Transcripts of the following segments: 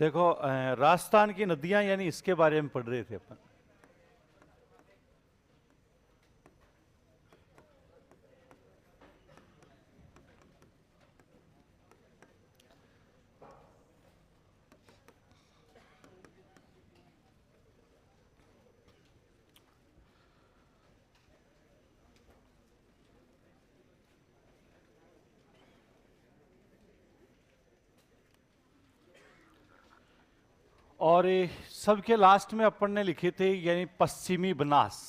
देखो राजस्थान की नदियां यानी इसके बारे में पढ़ रहे थे अपन। और सबके लास्ट में अपन ने लिखे थे यानी पश्चिमी बनास।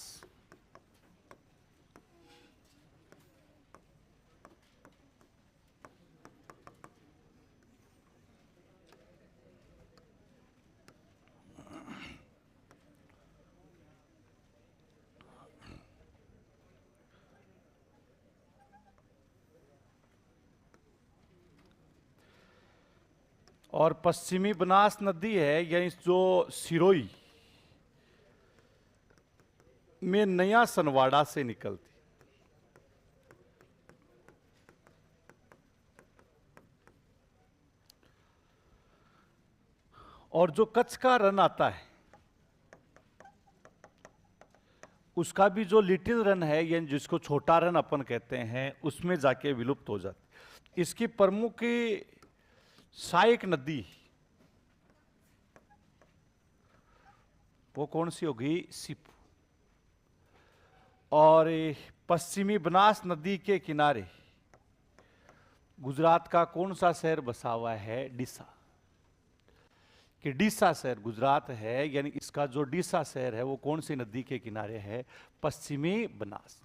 और पश्चिमी बनास नदी है यानी जो सिरोही में नया सनवाड़ा से निकलती। और जो कच्छ का रन आता है उसका भी जो लिटिल रन है यानी जिसको छोटा रन अपन कहते हैं उसमें जाके विलुप्त हो जाती। इसकी प्रमुख सहायक नदी वो कौन सी होगी? सिपू। और पश्चिमी बनास नदी के किनारे गुजरात का कौन सा शहर बसा हुआ है? डीसा। कि डीसा शहर गुजरात है यानी इसका जो डीसा शहर है वो कौन सी नदी के किनारे है? पश्चिमी बनास।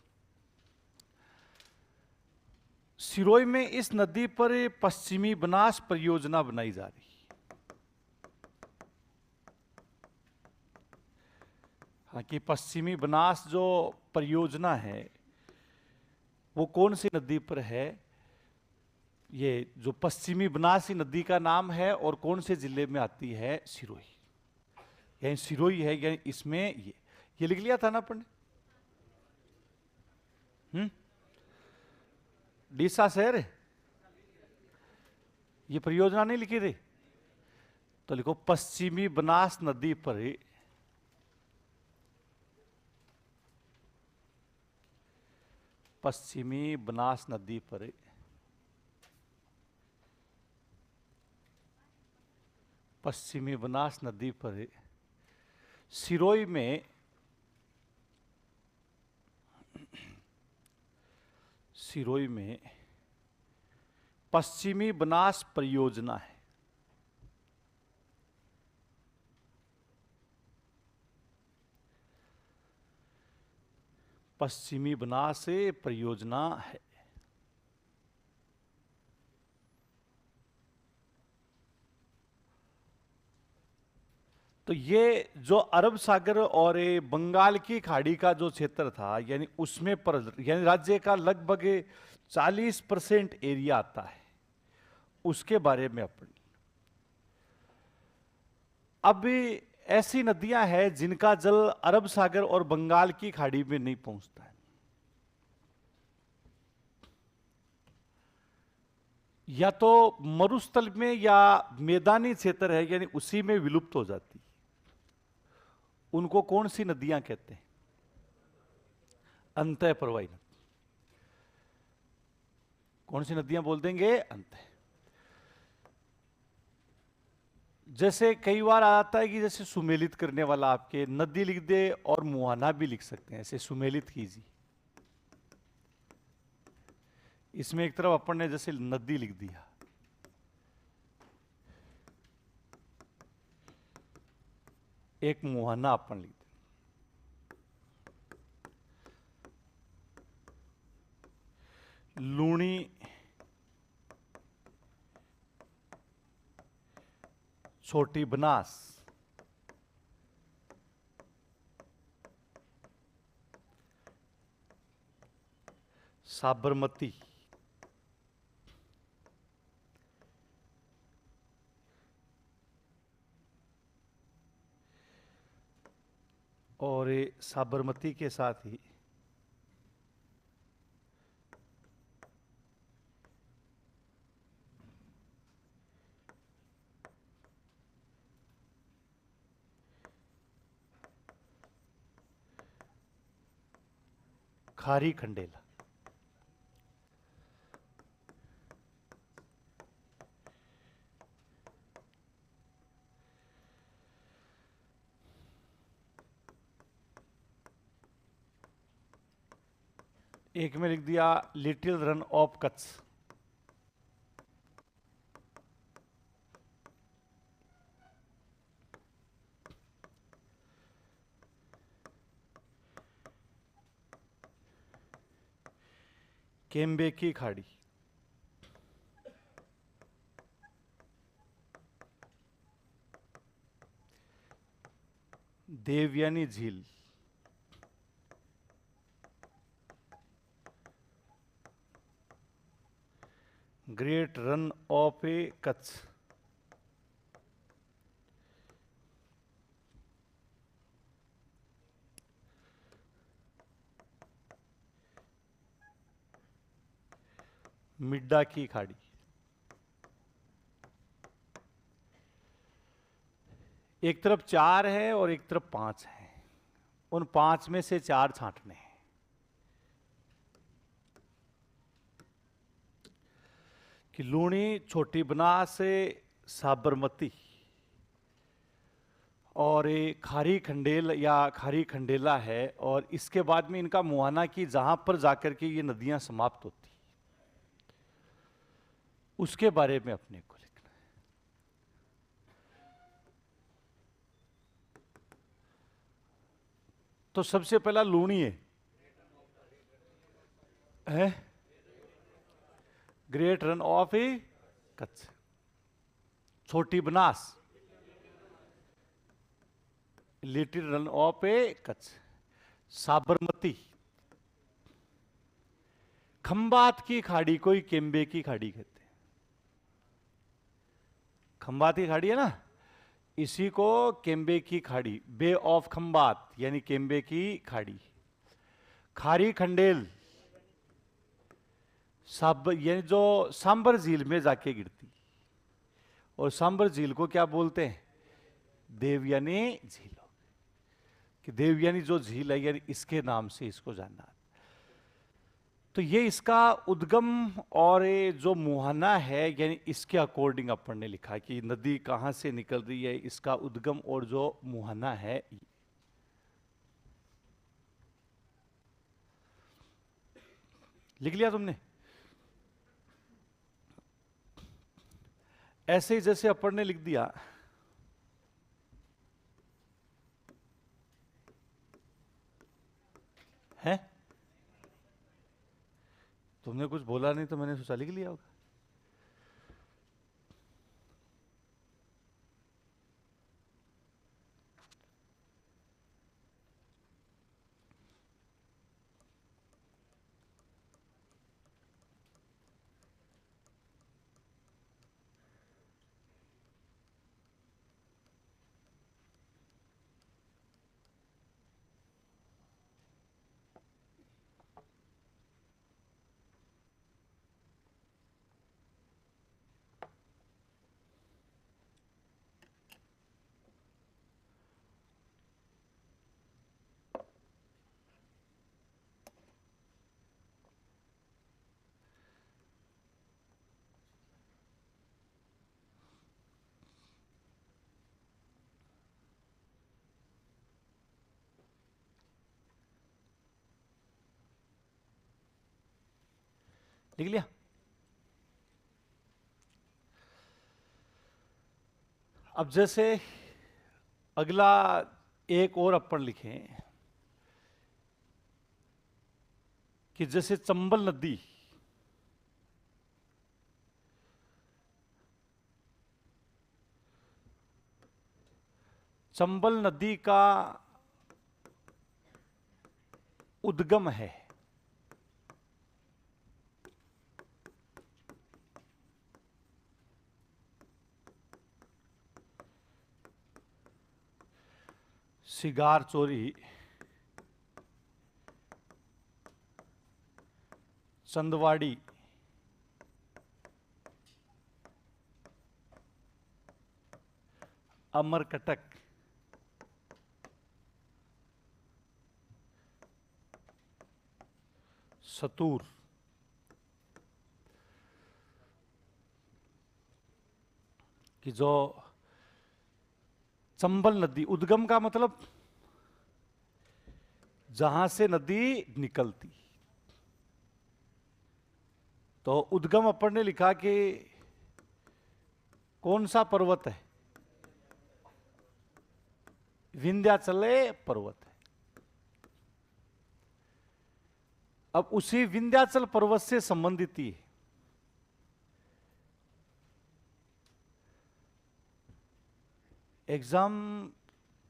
सिरोही में इस नदी पर पश्चिमी बनास परियोजना बनाई जा रही है। हाँ, कि पश्चिमी बनास जो परियोजना है वो कौन सी नदी पर है? ये जो पश्चिमी बनास नदी का नाम है और कौन से जिले में आती है? सिरोही। यानी सिरोही है यानी इसमें ये लिख लिया था ना अपन ने? डीसा शहर है, ये परियोजना नहीं लिखी थी तो लिखो पश्चिमी बनास नदी पर पश्चिमी बनास नदी पर पश्चिमी बनास नदी पर सिरोही में पश्चिमी बनास परियोजना है। पश्चिमी बनास परियोजना है। तो ये जो अरब सागर और बंगाल की खाड़ी का जो क्षेत्र था यानी उसमें पर यानी राज्य का लगभग 40% एरिया आता है उसके बारे में अपन। अब ऐसी नदियां हैं जिनका जल अरब सागर और बंगाल की खाड़ी में नहीं पहुंचता है या तो मरुस्थल में या मैदानी क्षेत्र है यानी उसी में विलुप्त हो जाती। उनको कौन सी नदियां कहते हैं? अंतः प्रवाही नदी। कौन सी नदियां बोल देंगे? अंतः। जैसे कई बार आता है कि जैसे सुमेलित करने वाला आपके नदी लिख दे और मुहाना भी लिख सकते हैं, ऐसे सुमेलित कीजिए। इसमें एक तरफ अपन ने जैसे नदी लिख दिया, एक मुहाना अपन लिख दिया। लूणी, छोटी बनास, साबरमती, और साबरमती के साथ ही खारी खंडेल। एक में लिख दिया लिटिल रन ऑफ कच्छ। केम्बे की खाड़ी। देवयानी झील। ग्रेट रन ऑफ ए कच्छ। मिड्डा की खाड़ी। एक तरफ 4 है और एक तरफ 5 है, उन 5 में से 4 छांटने हैं। कि लूणी, छोटी बनास, साबरमती और ये खारी खंडेल या खारी खंडेला है, और इसके बाद में इनका मुहाना की जहां पर जाकर के ये नदियां समाप्त होती उसके बारे में अपने को लिखना है। तो सबसे पहला लूणी है ग्रेट रन ऑफ ए कच्छ। छोटी बनास लिटिल रन ऑफ ए कच्छ। साबरमती खंबात की खाड़ी को ही केम्बे की खाड़ी कहते हैं। खंबात की खाड़ी है ना, इसी को केम्बे की खाड़ी, बे ऑफ खंबात यानी केम्बे की खाड़ी। खारी खंडेल सब यानी जो सांबर झील में जाके गिरती, और सांबर झील को क्या बोलते हैं? देवयानी झील। कि देवयानी जो झील है यानी इसके नाम से इसको जानना। तो ये इसका उद्गम और ये जो मुहाना है यानी इसके अकॉर्डिंग अपन ने लिखा कि नदी कहां से निकल रही है, इसका उद्गम और जो मुहाना है। लिख लिया तुमने? ऐसे ही जैसे अपन ने लिख दिया है, तुमने कुछ बोला नहीं तो मैंने सोचा लिख लिया होगा। लिख लिया? अब जैसे अगला एक और अपन लिखें कि जैसे चंबल नदी चंबल नदी का उद्गम है सिगार चोरी, चंदवाड़ी, अमरकटक, सतूर, कि जो चंबल नदी, उद्गम का मतलब जहां से नदी निकलती, तो उद्गम अपन ने लिखा कि कौन सा पर्वत है? विंध्याचल पर्वत है। अब उसी विंध्याचल पर्वत से संबंधित ही एग्जाम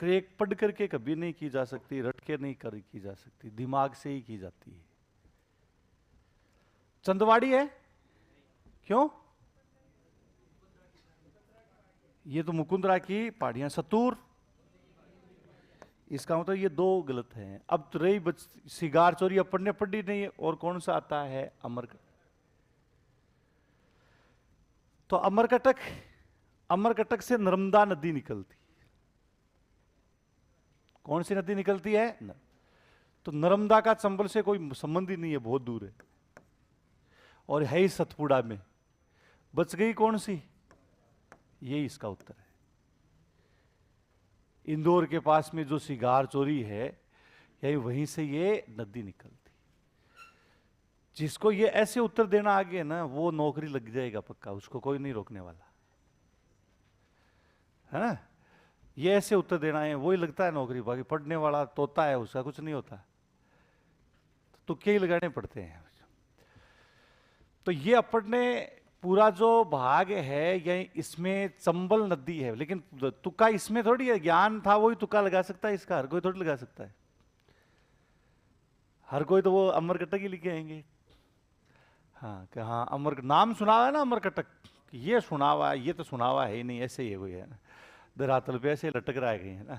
क्रैक पढ़ करके कभी नहीं की जा सकती, रट के नहीं की जा सकती, दिमाग से ही की जाती है। चंदवाड़ी है, क्यों? ये तो मुकुंदरा की पहाड़ियां। सतूर, इसका मतलब ये दो गलत हैं। अब तो रही सिगार चोरी अपन ने पढ़ी नहीं है, और कौन सा आता है? अमरकटक। तो अमरकटक, अमरकटक से नर्मदा नदी निकलती। कौन सी नदी निकलती है? तो नर्मदा का चंबल से कोई संबंध ही नहीं है, बहुत दूर है, और है ही सतपुड़ा में। बच गई कौन सी? यही इसका उत्तर है। इंदौर के पास में जो सिगार चोरी है, यही वहीं से ये नदी निकलती। जिसको ये ऐसे उत्तर देना आ गया ना, वो नौकरी लग जाएगा पक्का, उसको कोई नहीं रोकने वाला, है ना? ये ऐसे उत्तर देना है, वही लगता है नौकरी, बाकी पढ़ने वाला तोता है, उसका कुछ नहीं होता, तो तुक्के ही लगाने पड़ते हैं। तो ये अपन ने पूरा जो भाग है, ये इसमें चंबल नदी है, लेकिन तुक्का इसमें थोड़ी है, ज्ञान था वही तुक्का लगा सकता है इसका, हर कोई थोड़ी लगा सकता है। हर कोई तो वो अमरकटक ही लिखे आएंगे। हाँ, कि हाँ अमर नाम सुना हुआ है ना, अमरकटक, ये सुना हुआ है, ये तो सुना हुआ है ही नहीं, ऐसे ही है कोई, है ना, धरातल पे ऐसे लटक रहा है, ना।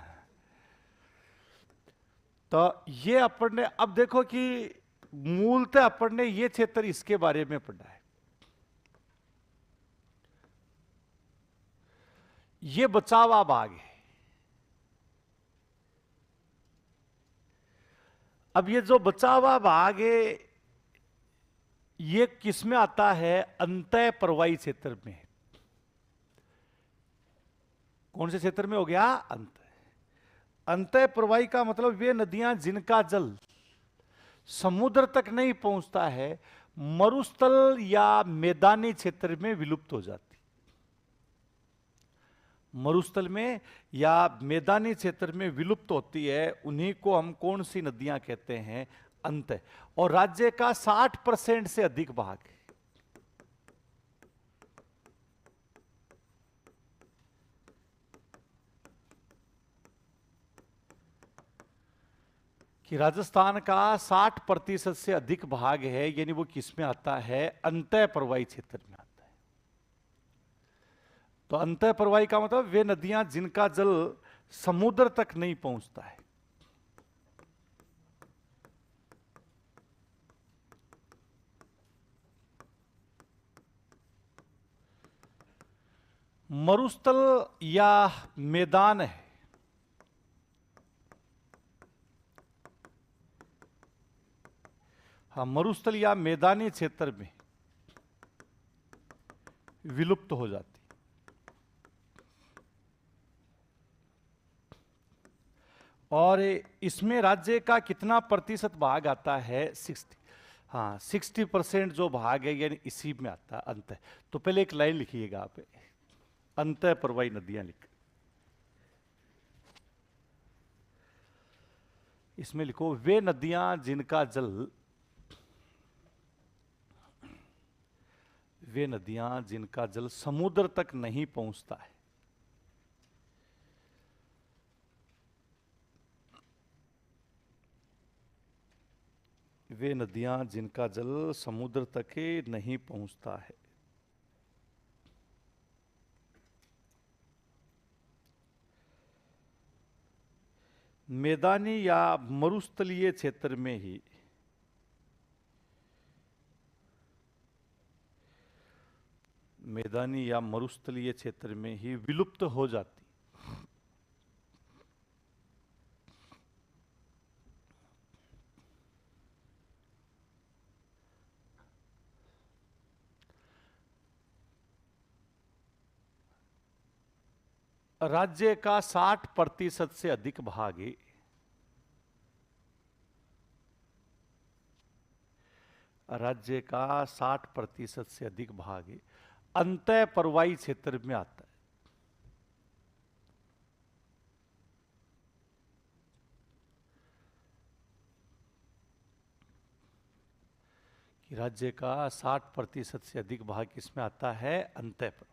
तो ये अपन ने, अब देखो कि मूलतः अपन ने ये क्षेत्र इसके बारे में पढ़ा है। ये बचा हुआ भाग है। अब ये जो बचा हुआ भाग है, ये किस में आता है? अंतः प्रवाही क्षेत्र में। कौन से क्षेत्र में हो गया? अंतः प्रवाही का मतलब वे नदियां जिनका जल समुद्र तक नहीं पहुंचता है, मरुस्थल या मैदानी क्षेत्र में विलुप्त हो जाती। मरुस्थल में या मैदानी क्षेत्र में विलुप्त होती है, उन्हीं को हम कौन सी नदियां कहते हैं? अंत। और राज्य का 60% से अधिक भाग कि राजस्थान का 60% से अधिक भाग है, यानी वो किस में आता है? अंतः प्रवाही क्षेत्र में आता है। तो अंतः प्रवाही का मतलब वे नदियां जिनका जल समुद्र तक नहीं पहुंचता है। मरुस्थल या मैदान है, हाँ, मरुस्थल या मैदानी क्षेत्र में विलुप्त हो जाती। और इसमें राज्य का कितना प्रतिशत भाग आता है? 60। हाँ, 60% जो भाग है, यानी इसी में आता है अंत। तो पहले एक लाइन लिखिएगा आप, अंतः प्रवाही नदियां लिख, इसमें लिखो वे नदियां जिनका जल, वे नदियां जिनका जल समुद्र तक नहीं पहुंचता है। वे नदियां जिनका जल समुद्र तक नहीं पहुंचता है। मैदानी या मरुस्थलीय क्षेत्र में ही मैदानी या मरुस्थलीय क्षेत्र में ही विलुप्त हो जाती। राज्य का 60% से अधिक भाग राज्य का 60% से अधिक भाग अंतः परवाई क्षेत्र में आता है। कि राज्य का 60% से अधिक भाग इसमें आता है अंतः परवाई।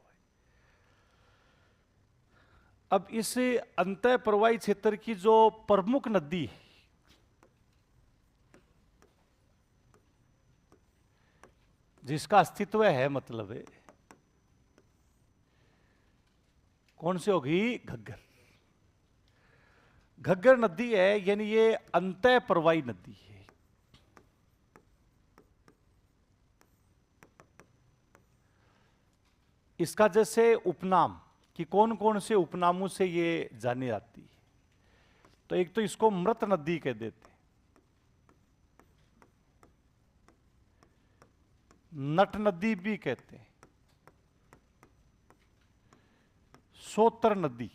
अब इस अंतः परवाई क्षेत्र की जो प्रमुख नदी है, जिसका अस्तित्व है, मतलब है, कौन सी होगी? घग्गर। घग्गर नदी है, यानी ये अंतः परवाई नदी है। इसका जैसे उपनाम कि कौन कौन से उपनामों से ये जानी जाती है, तो एक तो इसको मृत नदी कह देते, नट नदी भी कहते हैं, सोतर नदी,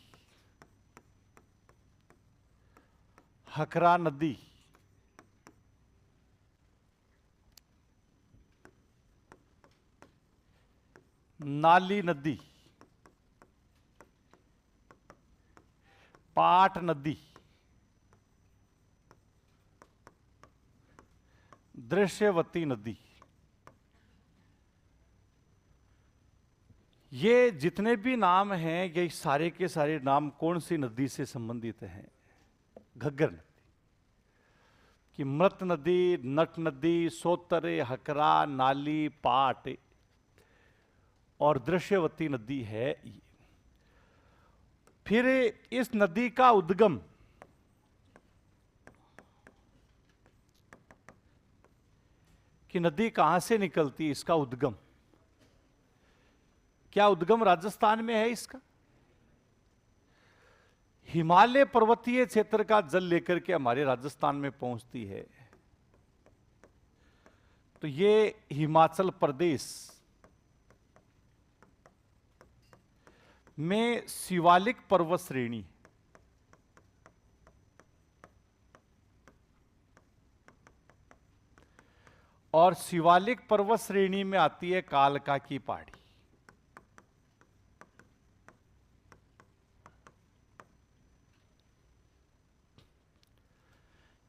हकरा नदी, नाली नदी, पाट नदी, दृश्यवती नदी। ये जितने भी नाम हैं, ये सारे के सारे नाम कौन सी नदी से संबंधित हैं? घग्गर नदी। कि मृत नदी, नट नदी, सोतरे, हकरा, नाली, पाट और दृश्यवती नदी है ये। फिर इस नदी का उद्गम कि नदी कहां से निकलती है, इसका उद्गम, क्या उद्गम राजस्थान में है इसका? हिमालय पर्वतीय क्षेत्र का जल लेकर के हमारे राजस्थान में पहुंचती है। तो ये हिमाचल प्रदेश में शिवालिक पर्वत श्रेणी, और शिवालिक पर्वत श्रेणी में आती है कालका की पहाड़ी।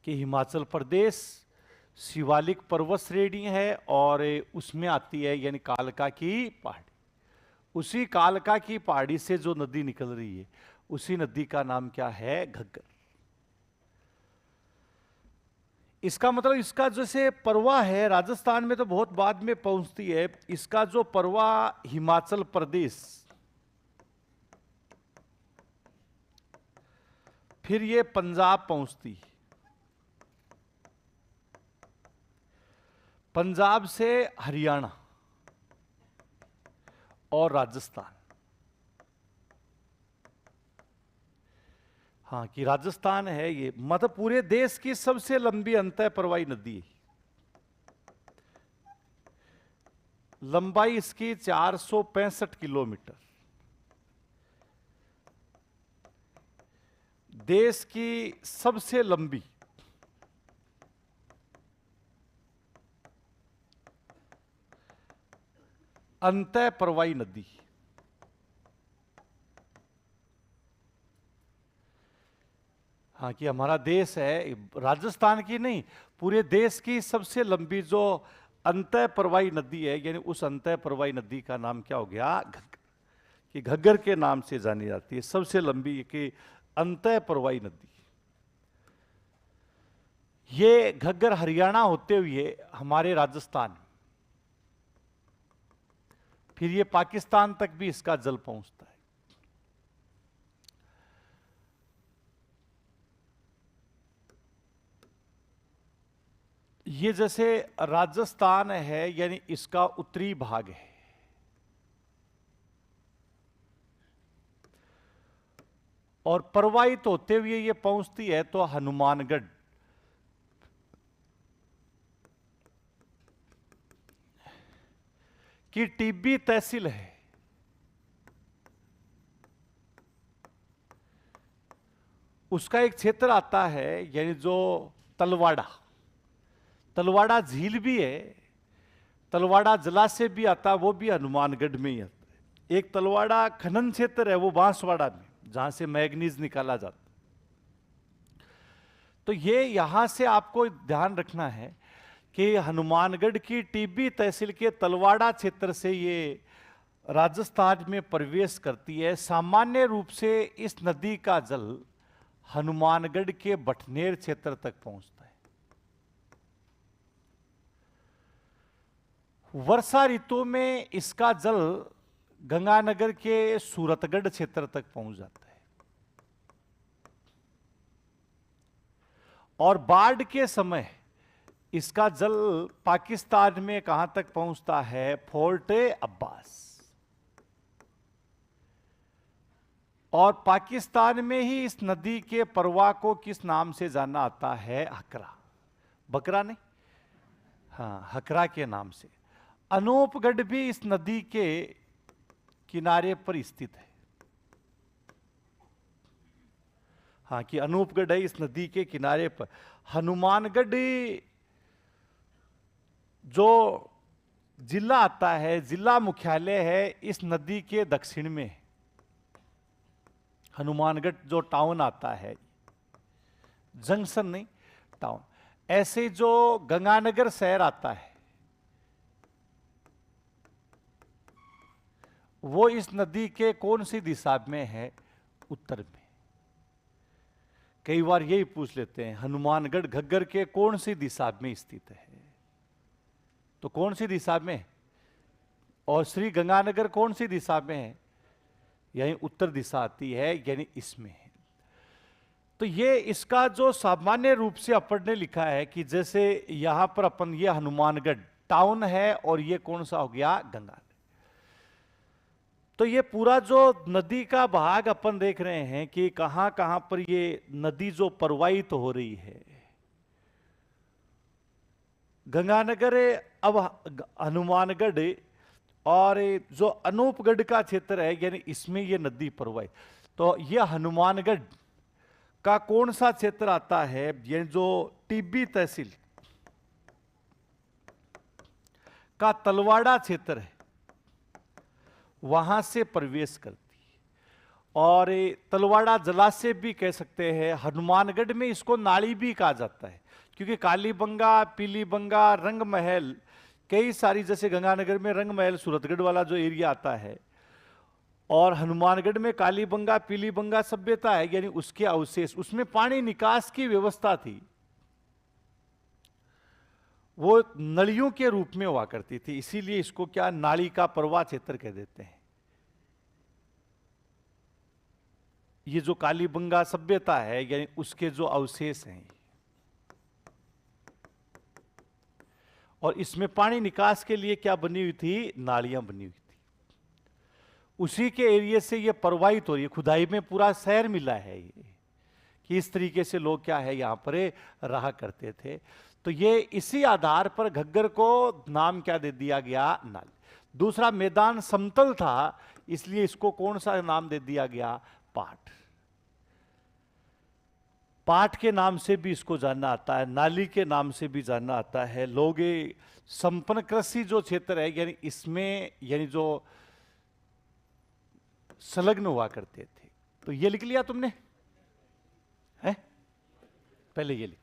कि हिमाचल प्रदेश शिवालिक पर्वत श्रेणी है और उसमें आती है यानी कालका की पहाड़ी। उसी कालका की पहाड़ी से जो नदी निकल रही है, उसी नदी का नाम क्या है? घग्गर। इसका मतलब इसका जैसे परवा है, राजस्थान में तो बहुत बाद में पहुंचती है, इसका जो परवा हिमाचल प्रदेश, फिर ये पंजाब पहुंचती, पंजाब से हरियाणा और राजस्थान। हाँ, कि राजस्थान है ये, मतलब पूरे देश की सबसे लंबी अंतः प्रवाही नदी है। लंबाई इसकी 465 किलोमीटर। देश की सबसे लंबी अंतः प्रवाही नदी। हाँ, कि हमारा देश है, राजस्थान की नहीं, पूरे देश की सबसे लंबी जो अंतः प्रवाही नदी है, यानी उस अंतः प्रवाही नदी का नाम क्या हो गया? घग्गर। कि घग्गर के नाम से जानी जाती है, सबसे लंबी की अंतः प्रवाही नदी। ये घग्गर हरियाणा होते हुए हमारे राजस्थान, फिर ये पाकिस्तान तक भी इसका जल पहुंचता है। ये जैसे राजस्थान है, यानी इसका उत्तरी भाग है, और प्रवाहित होते हुए ये पहुंचती है तो हनुमानगढ़, की टिब्बी तहसील है। उसका एक क्षेत्र आता है, यानी जो तलवाड़ा, तलवाड़ा झील भी है, तलवाड़ा जलाशय भी आता है, वो भी हनुमानगढ़ में ही आता है। एक तलवाड़ा खनन क्षेत्र है, वो बांसवाड़ा में, जहां से मैग्नीज निकाला जाता है। तो ये यहां से आपको ध्यान रखना है कि हनुमानगढ़ की टिब्बी तहसील के तलवाड़ा क्षेत्र से ये राजस्थान में प्रवेश करती है। सामान्य रूप से इस नदी का जल हनुमानगढ़ के बटनेर क्षेत्र तक पहुंचता है। वर्षा ऋतु में इसका जल गंगानगर के सूरतगढ़ क्षेत्र तक पहुंच जाता है, और बाढ़ के समय इसका जल पाकिस्तान में कहां तक पहुंचता है, फोर्ट अब्बास। और पाकिस्तान में ही इस नदी के प्रवाह को किस नाम से जाना आता है, हकरा, बकरा नहीं, हाँ, हकरा के नाम से। अनूपगढ़ भी इस नदी के किनारे पर स्थित है। हाँ, कि अनूपगढ़ है इस नदी के किनारे पर। हनुमानगढ़ जो जिला आता है, जिला मुख्यालय है इस नदी के दक्षिण में। हनुमानगढ़ जो टाउन आता है, जंक्शन नहीं, टाउन। ऐसे जो गंगानगर शहर आता है, वो इस नदी के कौन सी दिशा में है, उत्तर में। कई बार यही पूछ लेते हैं, हनुमानगढ़ घग्गर के कौन सी दिशा में स्थित है, तो कौन सी दिशा में, और श्री गंगानगर कौन सी दिशा में है, यही उत्तर दिशा आती है, यानी इसमें है। तो ये इसका जो सामान्य रूप से अपन ने लिखा है कि जैसे यहां पर अपन, ये हनुमानगढ़ टाउन है और ये कौन सा हो गया, गंगा। तो ये पूरा जो नदी का भाग अपन देख रहे हैं कि कहां कहां पर ये नदी जो प्रवाहित हो रही है। गंगानगर, अब हनुमानगढ़ और जो अनूपगढ़ का क्षेत्र है, यानी इसमें ये नदी प्रवाहित। तो ये हनुमानगढ़ का कौन सा क्षेत्र आता है, ये जो टिब्बी तहसील का तलवाड़ा क्षेत्र है, वहां से प्रवेश करती है। और तलवाड़ा जलाशय भी कह सकते हैं। हनुमानगढ़ में इसको नाली भी कहा जाता है, क्योंकि कालीबंगा, पीलीबंगा, रंगमहल, कई सारी, जैसे गंगानगर में रंगमहल सूरतगढ़ वाला जो एरिया आता है, और हनुमानगढ़ में कालीबंगा, पीलीबंगा सभ्यता है, यानी उसके अवशेष, उसमें पानी निकास की व्यवस्था थी, वो नलियों के रूप में हुआ करती थी, इसीलिए इसको क्या, नाली का प्रवाह क्षेत्र कह देते हैं। ये जो कालीबंगा सभ्यता है, यानी उसके जो अवशेष हैं, और इसमें पानी निकास के लिए क्या बनी हुई थी, नालियां बनी हुई थी। उसी के एरिया से ये प्रवाहित हो रही है। खुदाई में पूरा शहर मिला है ये, कि इस तरीके से लोग क्या है यहां पर रहा करते थे। तो ये इसी आधार पर घग्गर को नाम क्या दे दिया गया, नाली। दूसरा, मैदान समतल था, इसलिए इसको कौन सा नाम दे दिया गया, पाट। पाट के नाम से भी इसको जानना आता है, नाली के नाम से भी जानना आता है। लोग संपन्न कृषि जो क्षेत्र है, यानी इसमें, यानी जो संलग्न हुआ करते थे। तो ये लिख लिया तुमने, है? पहले ये लिखो।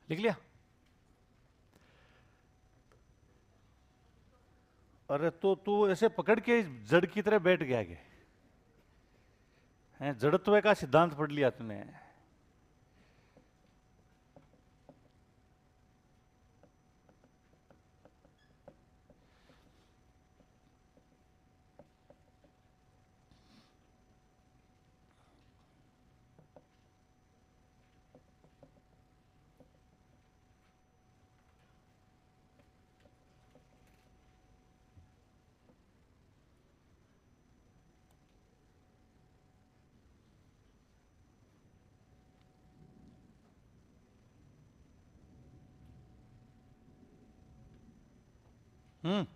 लिख लिया? अरे तो तू ऐसे पकड़ के जड़ की तरह बैठ गया के हैं? जड़त्व का सिद्धांत पढ़ लिया तूने? हम्म।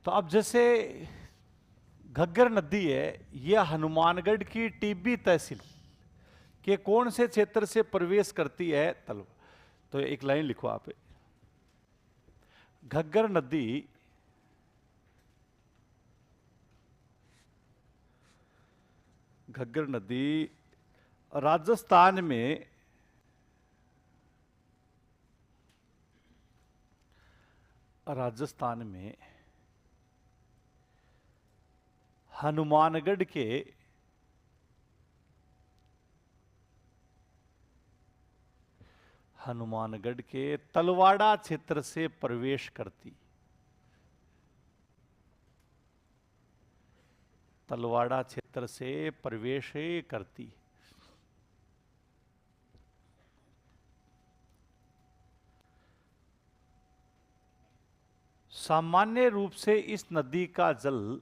तो अब जैसे घग्गर नदी है, यह हनुमानगढ़ की टिब्बी तहसील के कौन से क्षेत्र से प्रवेश करती है? तलव। तो एक लाइन लिखो आप, घग्गर नदी घग्गर नदी राजस्थान में हनुमानगढ़ के तलवाड़ा क्षेत्र से प्रवेश करती। तलवाड़ा क्षेत्र से प्रवेश करती। सामान्य रूप से इस नदी का जल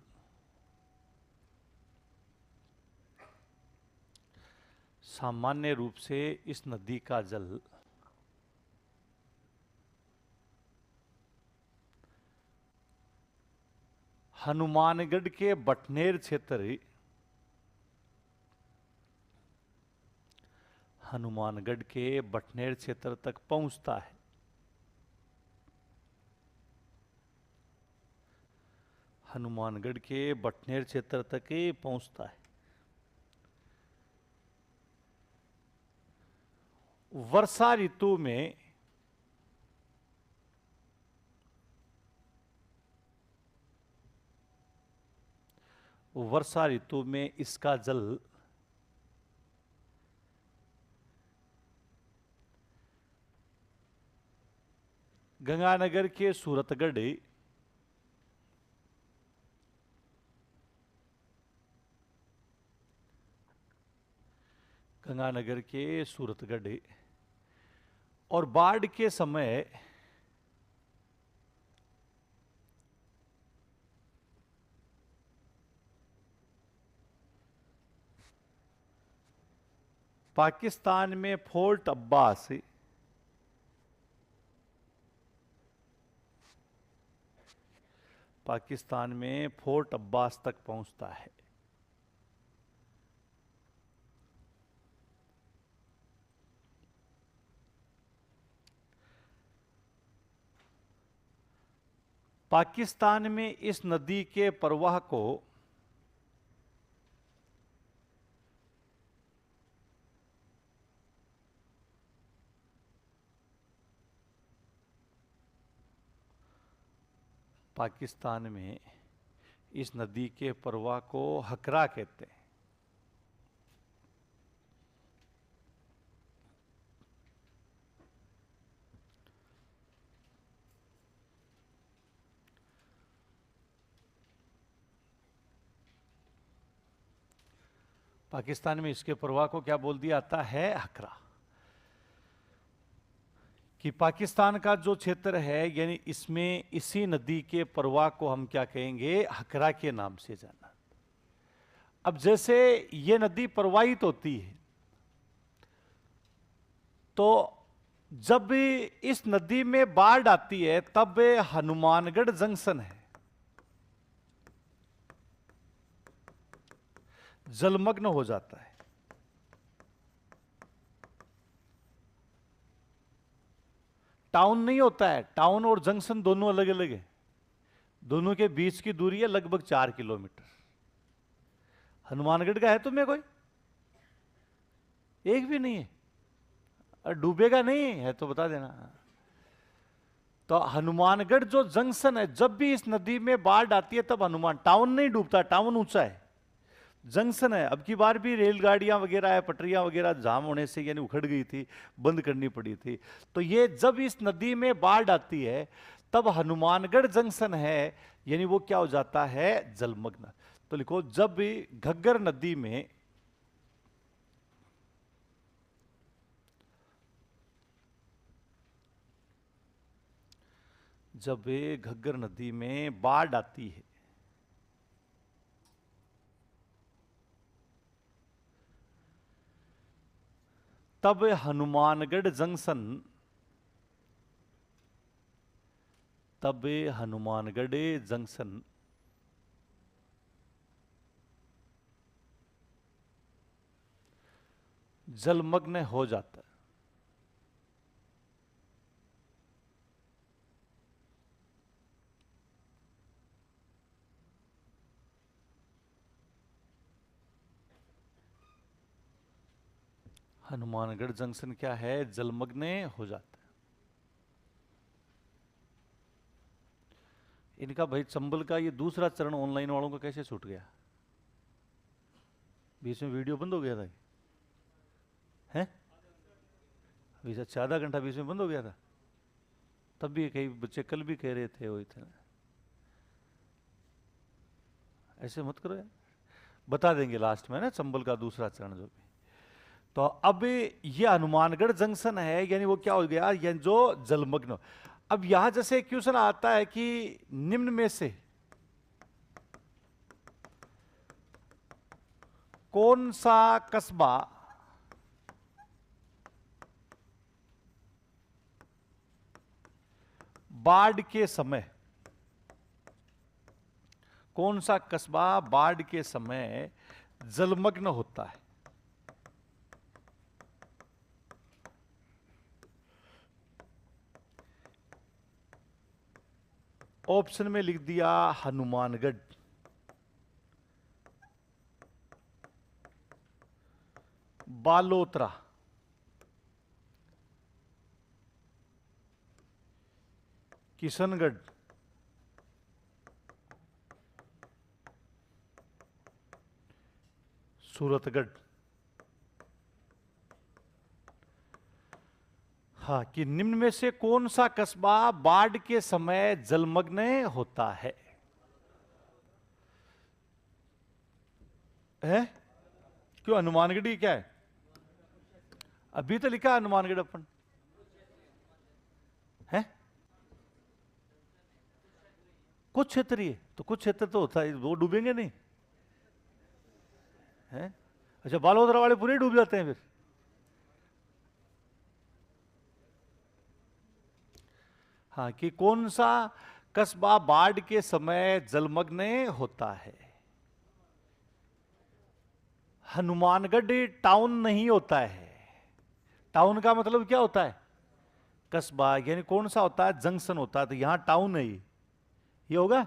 हनुमानगढ़ के बटनेर क्षेत्र तक पहुंचता है। हनुमानगढ़ के बटनेर क्षेत्र तक ही पहुंचता है। वर्षा ऋतु में इसका जल गंगानगर के सूरतगढ़ और बाढ़ के समय पाकिस्तान में फोर्ट अब्बास तक पहुंचता है। पाकिस्तान में इस नदी के प्रवाह को हकरा कहते हैं। पाकिस्तान में इसके प्रवाह को क्या बोल दिया जाता है? हकरा। कि पाकिस्तान का जो क्षेत्र है, यानी इसमें इसी नदी के प्रवाह को हम क्या कहेंगे? हकरा के नाम से जाना। अब जैसे ये नदी प्रवाहित होती है, तो जब इस नदी में बाढ़ आती है, तब हनुमानगढ़ जंक्शन है जलमग्न हो जाता है। टाउन नहीं होता है, टाउन और जंक्शन दोनों अलग अलग है। दोनों के बीच की दूरी है लगभग 4 किलोमीटर। हनुमानगढ़ का है तुम्हें कोई? एक भी नहीं है। और डूबेगा नहीं है तो बता देना। तो हनुमानगढ़ जो जंक्शन है, जब भी इस नदी में बाढ़ आती है तब हनुमान, टाउन नहीं डूबता, टाउन ऊंचा है, जंक्शन है। अब की बार भी रेलगाड़ियां वगैरह है, पटरियां वगैरह जाम होने से यानी उखड़ गई थी, बंद करनी पड़ी थी। तो ये जब इस नदी में बाढ़ आती है तब हनुमानगढ़ जंक्शन है, यानी वो क्या हो जाता है, जलमग्न। तो लिखो, जब भी घग्गर नदी में जब घग्गर नदी में बाढ़ आती है तब हनुमानगढ़ जंक्शन जलमग्न हो जाता है। हनुमानगढ़ जंक्शन क्या है, जलमग्न हो जाता है। इनका भाई चंबल का ये दूसरा चरण ऑनलाइन वालों का कैसे छूट गया? बीच में वीडियो बंद हो गया था, हैं? अभी से 4 घंटा बीच में बंद हो गया था। तब भी कई बच्चे कल भी कह रहे थे वो इतना, ऐसे मत करो यार। बता देंगे लास्ट में ना, चंबल का दूसरा चरण जो भी। तो अब ये हनुमानगढ़ जंक्शन है, यानी वो क्या हो गया, यानी जो जलमग्न। अब यहां जैसे क्वेश्चन आता है कि निम्न में से कौन सा कस्बा बाढ़ के समय, कौन सा कस्बा बाढ़ के समय जलमग्न होता है? ऑप्शन में लिख दिया हनुमानगढ़, बालोतरा, किशनगढ़, सूरतगढ़। हाँ, कि निम्न में से कौन सा कस्बा बाढ़ के समय जलमग्न होता है? क्यों हनुमानगढ़ ही क्या है? अभी तो लिखा हनुमानगढ़ अपन है। कुछ क्षेत्रीय, तो कुछ क्षेत्र तो होता है, वो डूबेंगे नहीं है। अच्छा, बालोतरा वाले पूरे डूब जाते हैं फिर? हाँ, कि कौन सा कस्बा बाढ़ के समय जलमग्न होता है? हनुमानगढ़ टाउन नहीं होता है। टाउन का मतलब क्या होता है, कस्बा, यानी कौन सा होता है, जंक्शन होता है। तो यहां टाउन है, ये होगा।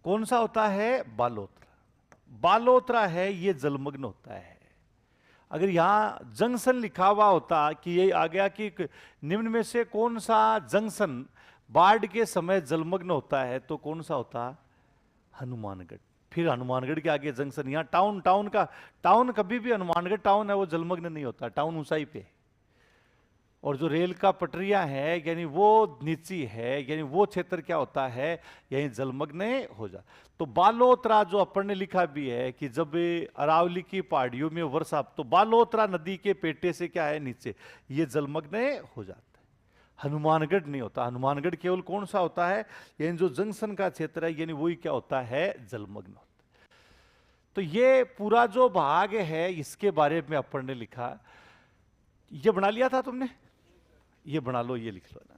कौन सा होता है, बालोतरा। बालोतरा है, ये जलमग्न होता है। अगर यहां जंक्शन लिखा हुआ होता कि ये आ गया कि निम्न में से कौन सा जंक्शन बाढ़ के समय जलमग्न होता है, तो कौन सा होता, हनुमानगढ़। फिर हनुमानगढ़ के आगे जंक्शन, यहां टाउन, टाउन कभी भी हनुमानगढ़ टाउन है वो जलमग्न नहीं होता, टाउन ऊंचाई पे। और जो रेल का पटरियां है यानी वो नीची है, यानी वो क्षेत्र क्या होता है, यही जलमग्न हो जा। तो बालोतरा जो अपन ने लिखा भी है कि जब अरावली की पहाड़ियों में वर्षा, तो बालोतरा नदी के पेटे से क्या है, नीचे, ये जलमग्न हो जाता है। हनुमानगढ़ नहीं होता। हनुमानगढ़ केवल कौन सा होता है, यानी जो जंक्शन का क्षेत्र है, यानी वही क्या होता है, जलमग्न होता है। तो ये पूरा जो भाग है इसके बारे में अपन ने लिखा। ये बना लिया था तुमने? ये बना लो, ये लिख लो ना।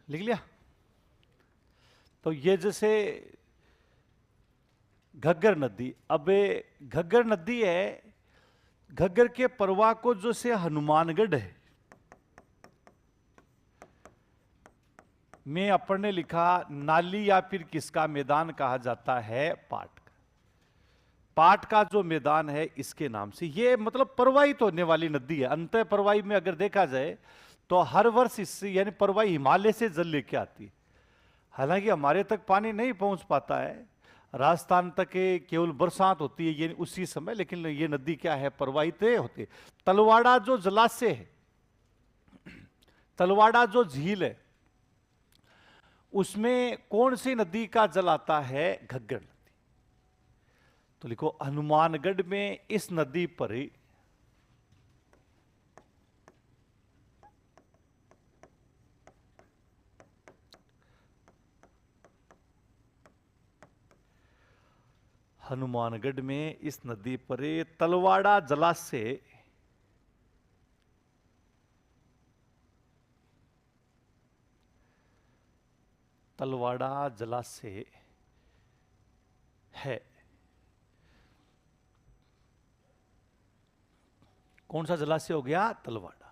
लिख लिया। तो ये जैसे घग्गर नदी, अब घग्गर नदी है, घग्गर के परवा को जो से हनुमानगढ़ है में अपन ने लिखा नाली या फिर किसका मैदान कहा जाता है, पाट का। पाट का जो मैदान है इसके नाम से, ये मतलब प्रवाहित होने वाली नदी है। अंत प्रवाही में अगर देखा जाए तो हर वर्ष इससे यानी प्रवाही हिमालय से जल लेके आती है। हालांकि हमारे तक पानी नहीं पहुंच पाता है, राजस्थान तक केवल बरसात होती है ये उसी समय, लेकिन ये नदी क्या है, प्रवाहित होती है। तलवाड़ा जो जलाशय है, तलवाड़ा जो झील है, उसमें कौन सी नदी का जल आता है, घग्गर नदी। तो लिखो हनुमानगढ़ में इस नदी पर हनुमानगढ़ में इस नदी पर तलवाड़ा जलाशय तलवाड़ा जलाशय है। कौन सा जलाशय हो गया, तलवाड़ा।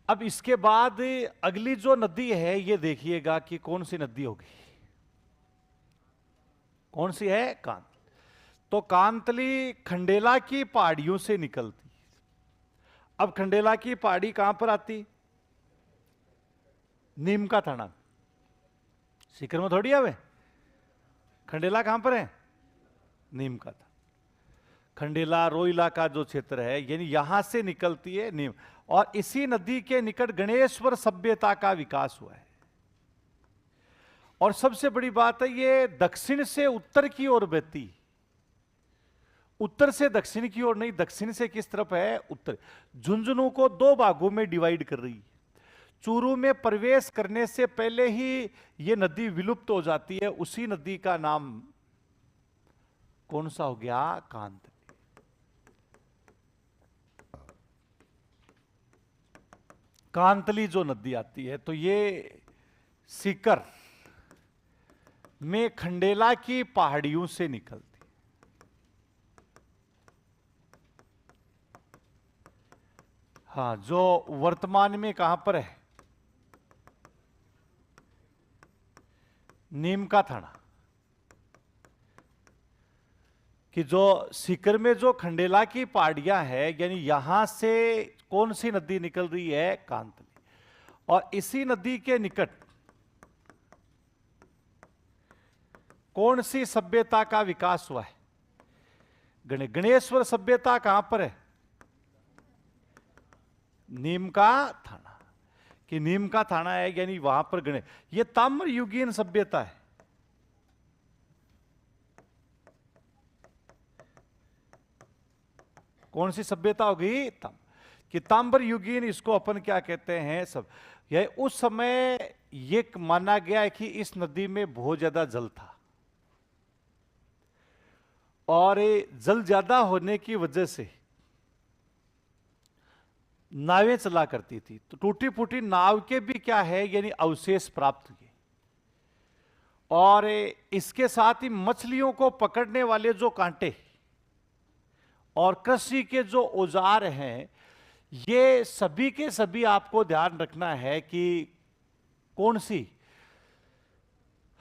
अब इसके बाद अगली जो नदी है ये देखिएगा कि कौन सी नदी होगी, कौन सी है, कांतली। तो कांतली खंडेला की पहाड़ियों से निकलती। अब खंडेला की पहाड़ी कहां पर आती, नीम का थाना, सीकर में थोड़ी आवे। खंडेला कहां पर है, नीम का था। खंडेला रोइला का जो क्षेत्र है यानी यहां से निकलती है नीम, और इसी नदी के निकट गणेश्वर सभ्यता का विकास हुआ है। और सबसे बड़ी बात है ये दक्षिण से उत्तर की ओर बहती, उत्तर से दक्षिण की ओर नहीं, दक्षिण से किस तरफ है, उत्तर। झुंझुनू को दो भागों में डिवाइड कर रही है। चूरू में प्रवेश करने से पहले ही ये नदी विलुप्त हो जाती है। उसी नदी का नाम कौन सा हो गया, कांतली। कांतली जो नदी आती है तो ये सीकर में खंडेला की पहाड़ियों से निकलती। हाँ, जो वर्तमान में कहां पर है, नीम का थाना। कि जो सीकर में जो खंडेला की पहाड़ियां है यानी यहां से कौन सी नदी निकल रही है, कांतली। और इसी नदी के निकट कौन सी सभ्यता का विकास हुआ है, गणेश्वर सभ्यता कहां पर है, नीम का थाना। कि नीम का थाना है यानी वहां पर गणेश, ये ताम्र युगीन सभ्यता है। कौन सी सभ्यता होगी, कि ताम्र युगीन, इसको अपन क्या कहते हैं, सब। यह उस समय ये माना गया है कि इस नदी में बहुत ज्यादा जल था, और जल ज्यादा होने की वजह से नावें चला करती थी। तो टूटी फूटी नाव के भी क्या है यानी अवशेष प्राप्त हुए। और इसके साथ ही मछलियों को पकड़ने वाले जो कांटे और कृषि के जो औजार हैं, ये सभी के सभी आपको ध्यान रखना है कि कौन सी,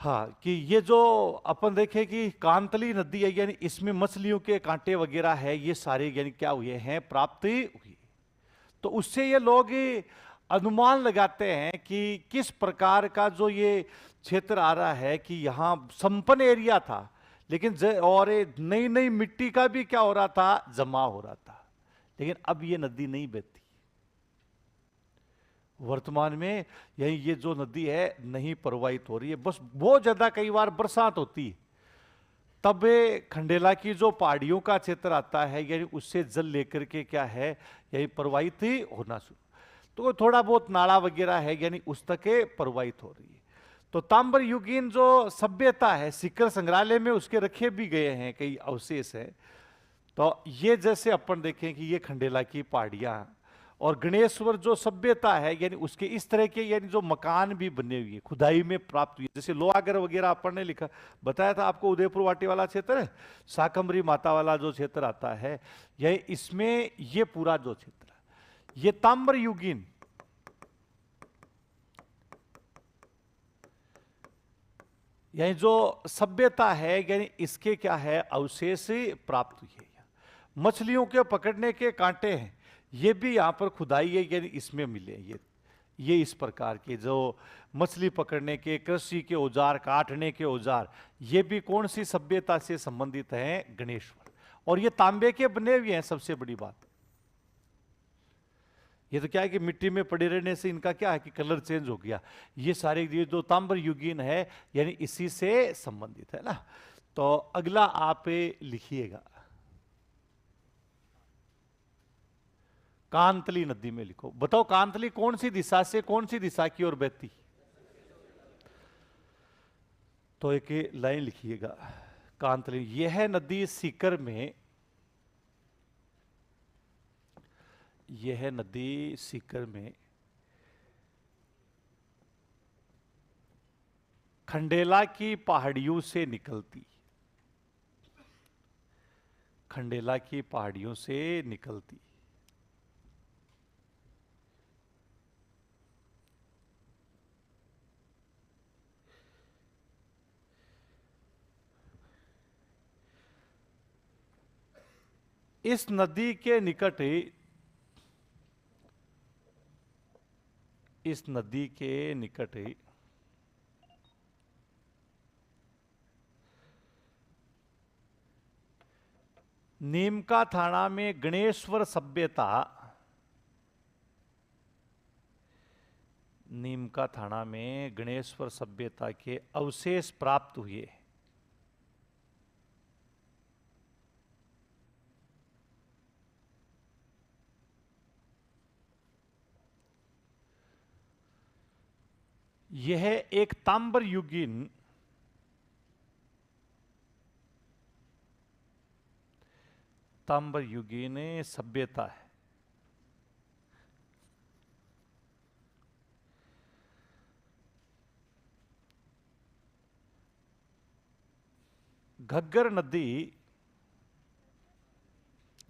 हाँ, कि ये जो अपन देखें कि कांतली नदी है यानी इसमें मछलियों के कांटे वगैरह है, ये सारे यानी क्या हुए हैं, प्राप्त हुई। तो उससे ये लोग अनुमान लगाते हैं कि किस प्रकार का जो ये क्षेत्र आ रहा है कि यहां संपन्न एरिया था, लेकिन और नई नई मिट्टी का भी क्या हो रहा था, जमा हो रहा था। लेकिन अब ये नदी नहीं बहती वर्तमान में, यही ये जो नदी है नहीं प्रवाहित हो रही है। बस बहुत ज्यादा कई बार बरसात होती है तब खंडेला की जो पहाड़ियों का क्षेत्र आता है यानी उससे जल लेकर के क्या है यही प्रवाहित ही होना शुरू, तो थोड़ा बहुत नाला वगैरह है यानी उस तक प्रवाहित हो रही है। तो ताम्र युगीन जो सभ्यता है सीकर संग्रहालय में उसके रखे भी गए हैं कई अवशेष है। तो ये जैसे अपन देखें कि ये खंडेला की पहाड़ियां, और गणेश्वर जो सभ्यता है यानी उसके इस तरह के यानी जो मकान भी बने हुए खुदाई में प्राप्त हुए, जैसे लोहागर वगैरह अपन ने लिखा बताया था आपको, उदयपुर वाटी वाला क्षेत्र है, शाकंभरी माता वाला जो क्षेत्र आता है, यह इसमें ये पूरा जो क्षेत्र है ये ताम्र युगीन यानी जो सभ्यता है यानी इसके क्या है अवशेष प्राप्त हुए हैं। मछलियों के पकड़ने के कांटे हैं ये भी यहां पर खुदाई है यानी इसमें मिले ये इस प्रकार के जो मछली पकड़ने के, कृषि के औजार, काटने के औजार, ये भी कौन सी सभ्यता से संबंधित हैं? गणेश्वर। और ये तांबे के बने हुए हैं, सबसे बड़ी बात ये तो क्या है कि मिट्टी में पड़े रहने से इनका क्या है कि कलर चेंज हो गया। ये सारे ये जो ताम्र युगीन है यानी इसी से संबंधित है ना। तो अगला आप लिखिएगा, कांतली नदी में लिखो। बताओ कांतली कौन सी दिशा से कौन सी दिशा की ओर बहती? तो एक लाइन लिखिएगा, कांतली यह नदी सीकर में, यह नदी सीकर में खंडेला की पहाड़ियों से निकलती, खंडेला की पहाड़ियों से निकलती। इस नदी के निकट, इस नदी के निकट नीमका थाना में गणेश्वर सभ्यता, नीमका थाना में गणेश्वर सभ्यता के अवशेष प्राप्त हुए। यह एक ताम्र युगीन सभ्यता है। घग्गर नदी,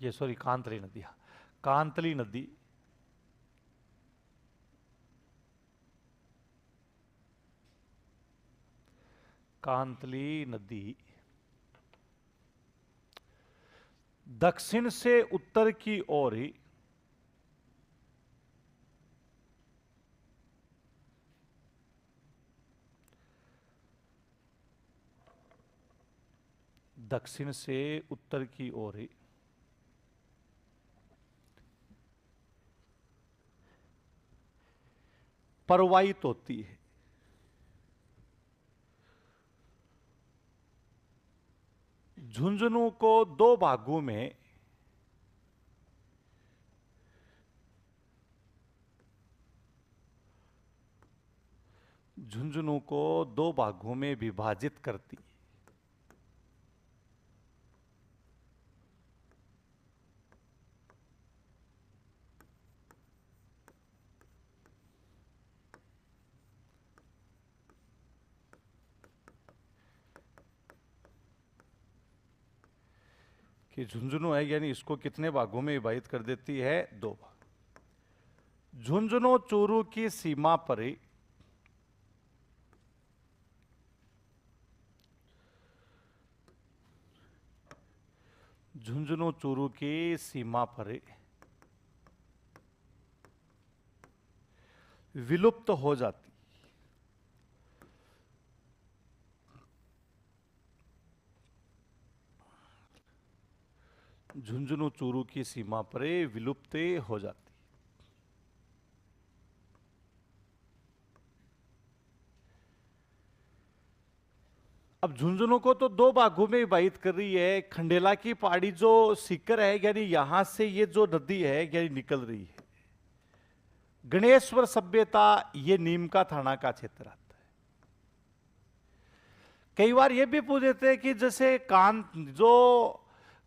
ये सॉरी कांतली नदी, कांतली नदी कांतली नदी दक्षिण से उत्तर की ओर दक्षिण से उत्तर की ओर प्रवाहित होती है। झुंझुनू को दो भागों में, झुंझुनू को दो भागों में विभाजित करती। कि झुंझुनू है यानी इसको कितने भागों में विभाजित कर देती है? दो भाग। झुंझुनू चूरू की सीमा पर झुंझुनू चूरू की सीमा पर विलुप्त हो जाती। झुंझुनू चूरू की सीमा पर विलुप्त हो जाती। अब झुंझुनू को तो दो भागों में विभाजित कर रही है। खंडेला की पहाड़ी जो सीकर है यानी यहां से ये जो नदी है यानी निकल रही है। गणेश्वर सभ्यता ये नीमका थाना का क्षेत्र आता है। कई बार ये भी पूछ देते हैं कि जैसे जो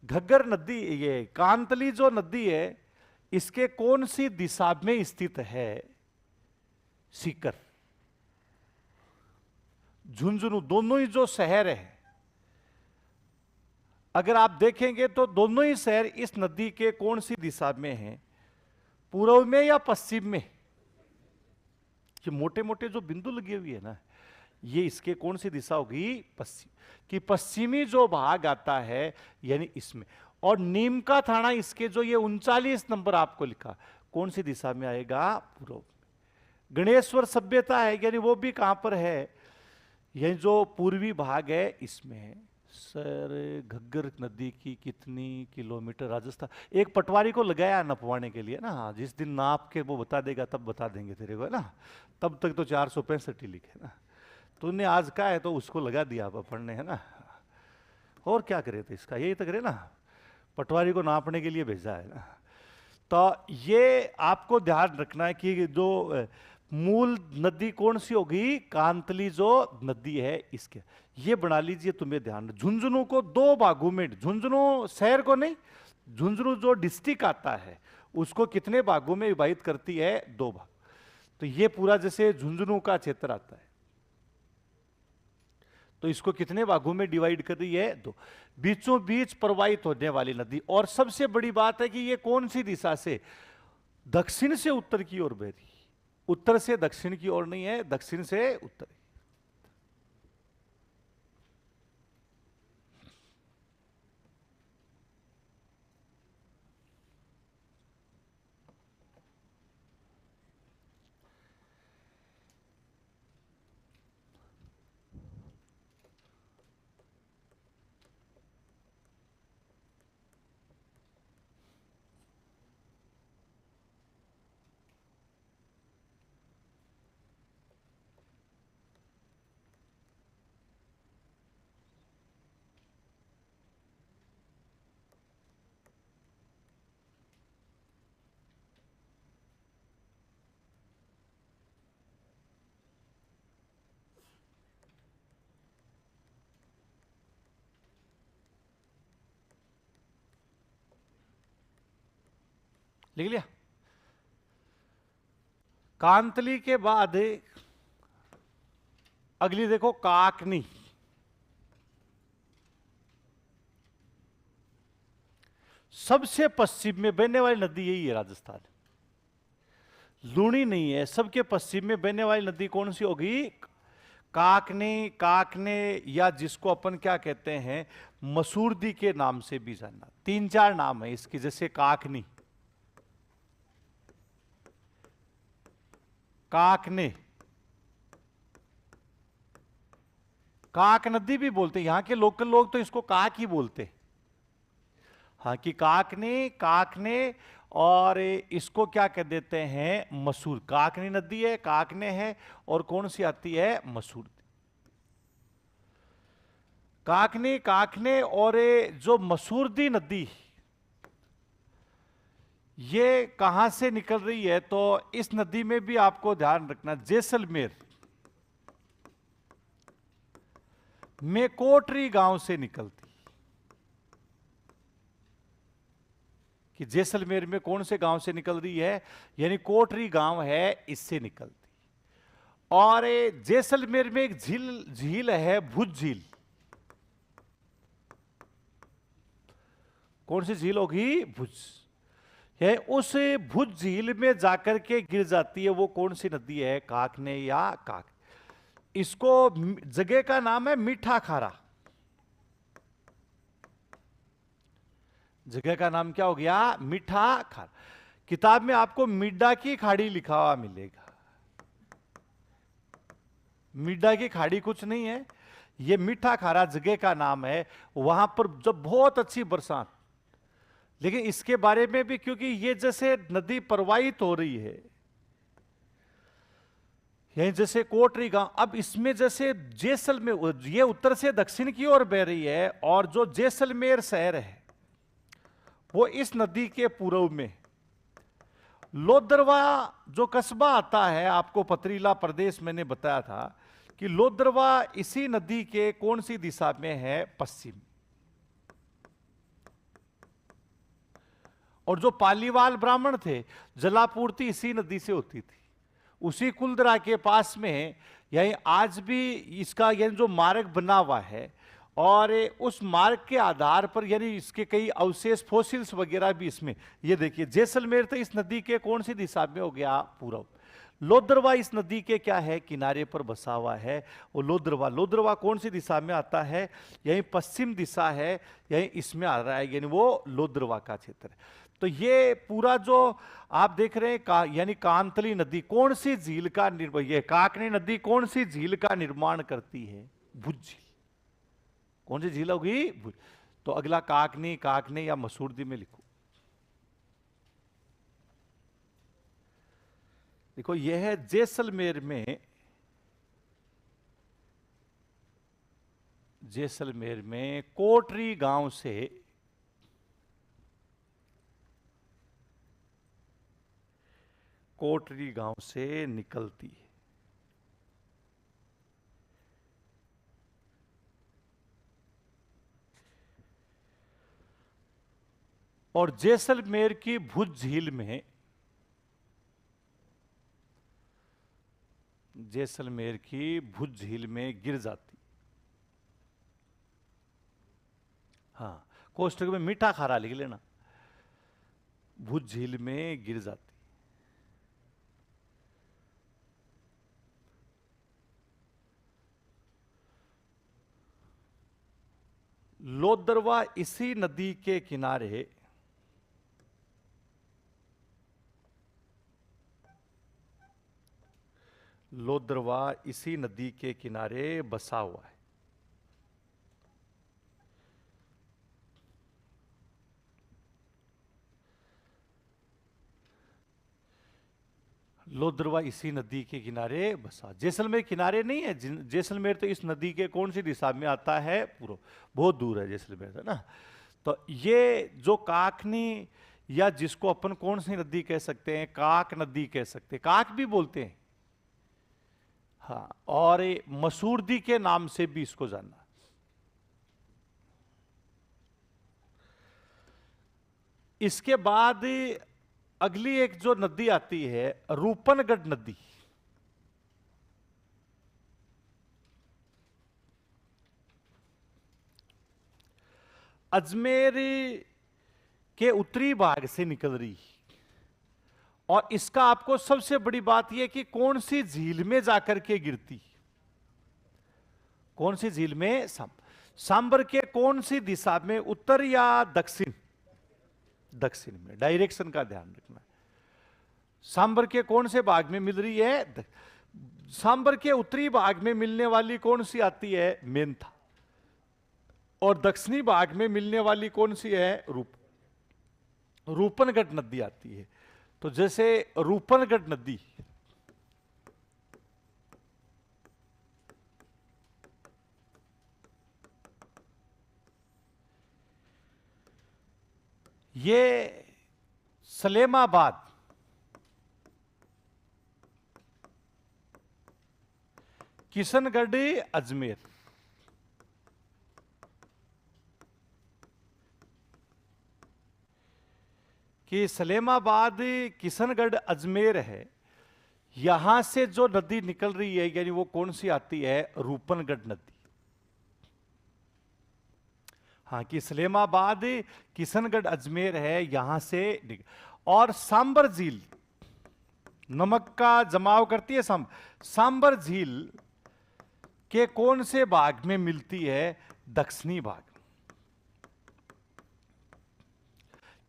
घग्गर नदी, ये कांतली जो नदी है इसके कौन सी दिशा में स्थित है सीकर, झुंझुनू, दोनों ही जो शहर है, अगर आप देखेंगे तो दोनों ही शहर इस नदी के कौन सी दिशा में हैं, पूर्व में या पश्चिम में? ये मोटे मोटे जो बिंदु लगे हुए है ना, ये इसके कौन सी दिशा होगी? पश्चिम कि पश्चिमी जो भाग आता है यानी इसमें। और नीम का थाना इसके जो ये 39 नंबर आपको लिखा, कौन सी दिशा में आएगा? पूर्व में। गणेश्वर सभ्यता है यानी वो भी कहां पर है? यह जो पूर्वी भाग है इसमें है। सर घग्गर नदी की कितनी किलोमीटर राजस्थान? एक पटवारी को लगाया नपवाने के लिए ना, जिस दिन नाप के वो बता देगा तब बता देंगे तेरे को, है ना। तब तक तो 465 ही लिखे ना, तूने आज का है तो उसको लगा दिया आप पढ़ने, है ना। और क्या करे थे इसका, यही तो करे ना, पटवारी को नापने के लिए भेजा है ना। तो ये आपको ध्यान रखना है कि जो मूल नदी कौन सी होगी? कांतली जो नदी है इसके, ये बना लीजिए तुम्हें ध्यान। झुंझुनू को दो भागों में, झुंझुनू शहर को नहीं, झुंझुनू जो डिस्ट्रिक्ट आता है उसको कितने भागों में विभाजित करती है? 2 भाग। तो ये पूरा जैसे झुंझुनू का क्षेत्र आता है तो इसको कितने भागों में डिवाइड कर रही है? 2। बीचों बीच प्रवाहित होने वाली नदी। और सबसे बड़ी बात है कि ये कौन सी दिशा से? दक्षिण से उत्तर की ओर बह रही, उत्तर से दक्षिण की ओर नहीं है, दक्षिण से उत्तर। लिख लिया? कांतली के बाद अगली देखो काकनी। सबसे पश्चिम में बहने वाली नदी यही है राजस्थान, लूणी नहीं है। सबके पश्चिम में बहने वाली नदी कौन सी होगी? काकनी, काकने, या जिसको अपन क्या कहते हैं मसूरदी के नाम से भी जानना। 3-4 नाम है इसके, जैसे काकनी, काकने, काक नदी भी बोलते हैं यहां के लोकल लोग, तो इसको काक ही बोलते। हाँ कि काकने, काकने, और इसको क्या कह देते हैं? मसूर। काकनी नदी है, काकने है, और कौन सी आती है? मसूर। काकनी, काकने, और जो मसूरदी नदी ये कहां से निकल रही है? तो इस नदी में भी आपको ध्यान रखना, जैसलमेर में कोटरी गांव से निकलती। कि जैसलमेर में कौन से गांव से निकल रही है? यानी कोटरी गांव है, इससे निकलती। और जैसलमेर में एक झील है, भुज झील। कौन सी झील होगी? भुज। है उस भुज झील में जाकर के गिर जाती है। वो कौन सी नदी है? काकने या काक। इसको जगह का नाम है मीठा खारा। जगह का नाम क्या हो गया? मीठा खारा। किताब में आपको मिड्डा की खाड़ी लिखा हुआ मिलेगा। मिड्डा की खाड़ी कुछ नहीं है, ये मीठा खारा जगह का नाम है। वहां पर जब बहुत अच्छी बरसात, लेकिन इसके बारे में भी, क्योंकि ये जैसे नदी प्रवाहित हो रही है, यही जैसे कोटरी गांव, अब इसमें जैसे जैसलमेर, ये उत्तर से दक्षिण की ओर बह रही है, और जो जैसलमेर शहर है वो इस नदी के पूर्व में। लोदरवा जो कस्बा आता है, आपको पथरीला प्रदेश मैंने बताया था कि लोदरवा इसी नदी के कौन सी दिशा में है? पश्चिम। और जो पालीवाल ब्राह्मण थे, जलापूर्ति इसी नदी से होती थी। उसी कुलदरा के पास में यही आज भी इसका यानी जो मार्ग बना हुआ है, और उस मार्ग के आधार पर यानी इसके कई अवशेष फॉसिल्स वगैरह भी इसमें, ये देखिए जैसलमेर तो इस नदी के कौन सी दिशा में हो गया, पूर्व। लोदरवा इस नदी के क्या है, किनारे पर बसा हुआ है। वो लोदरवा, लोदरवा कौन सी दिशा में आता है, यही पश्चिम दिशा है, यही इसमें आ रहा है, यानी वो लोदरवा का क्षेत्र है। तो ये पूरा जो आप देख रहे हैं यानी कांतली नदी कौन सी झील का निर्माण, ये काकनी नदी कौन सी झील का निर्माण करती है, भुज झील। कौन सी झील होगी, भुज। तो अगला काकनी, काकनी या मसूरदी में लिखो। देखो यह है जैसलमेर में, जैसलमेर में कोटरी गांव से निकलती है। और जैसलमेर की भुज झील में, जैसलमेर की भुज झील में गिर जाती। हाँ, कोष्टक में मीठा खारा लिख लेना, भुज झील में गिर जाती। लोदरवा इसी नदी के किनारे, लोदरवा इसी नदी के किनारे बसा हुआ है। लोदरवा इसी नदी के किनारे बसा। जैसलमेर किनारे नहीं है, जैसलमेर तो इस नदी के कौन सी दिशा में आता है, पूर्व, बहुत दूर है जैसलमेर से ना। तो ये जो काकनी, या जिसको अपन कौन सी नदी कह सकते हैं, काक नदी कह सकते हैं, काक भी बोलते हैं। हाँ, और मसूरदी के नाम से भी इसको जानना। इसके बाद अगली एक जो नदी आती है, रूपनगढ़ नदी। अजमेर के उत्तरी भाग से निकल रही, और इसका आपको सबसे बड़ी बात यह कि कौन सी झील में जाकर के गिरती, कौन सी झील में, सांबर के कौन सी दिशा में, उत्तर या दक्षिण, दक्षिण में, डायरेक्शन का ध्यान रखना। सांबर के कौन से भाग में मिल रही है, सांबर के उत्तरी भाग में मिलने वाली कौन सी आती है, मेंथा, और दक्षिणी भाग में मिलने वाली कौन सी है, रूपनगढ़ नदी आती है। तो जैसे रूपनगढ़ नदी, ये सलेमाबाद, किशनगढ़, अजमेर, कि सलेमाबाद, किशनगढ़, अजमेर है, यहां से जो नदी निकल रही है यानी वो कौन सी आती है, रूपनगढ़ नदी। हाँ, कि सलेमाबाद, किशनगढ़, अजमेर है, यहां से और सांबर झील, नमक का जमाव करती है सांबर झील के कौन से भाग में मिलती है, दक्षिणी भाग।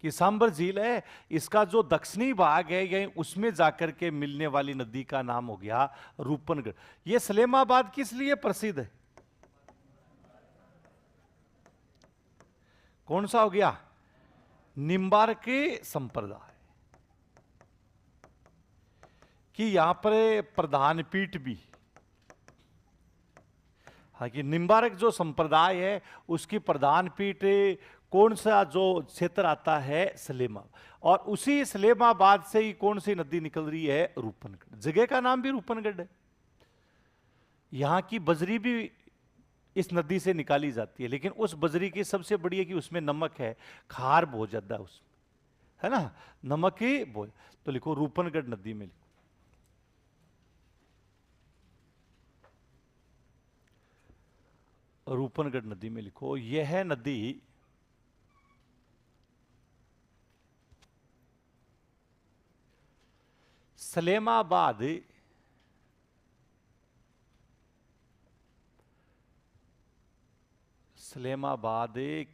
कि सांबर झील है, इसका जो दक्षिणी भाग है यही उसमें जाकर के मिलने वाली नदी का नाम हो गया रूपनगढ़। ये सलेमाबाद किस लिए प्रसिद्ध है, कौन सा हो गया, निम्बार्क संप्रदाय, कि यहां पर प्रधान पीठ भी, हाँ, कि निम्बार्क जो संप्रदाय है उसकी प्रधान पीठ कौन सा जो क्षेत्र आता है, सलेमा, और उसी सलेमाबाद से ही कौन सी नदी निकल रही है, रूपनगढ़। जगह का नाम भी रूपनगढ़ है। यहां की बजरी भी इस नदी से निकाली जाती है, लेकिन उस बजरी की सबसे बड़ी है कि उसमें नमक है, खार बहुत ज्यादा उसमें, है ना, नमक की बोझ। तो लिखो रूपनगढ़ नदी में लिखो, रूपनगढ़ नदी में लिखो, यह नदी सलेमाबाद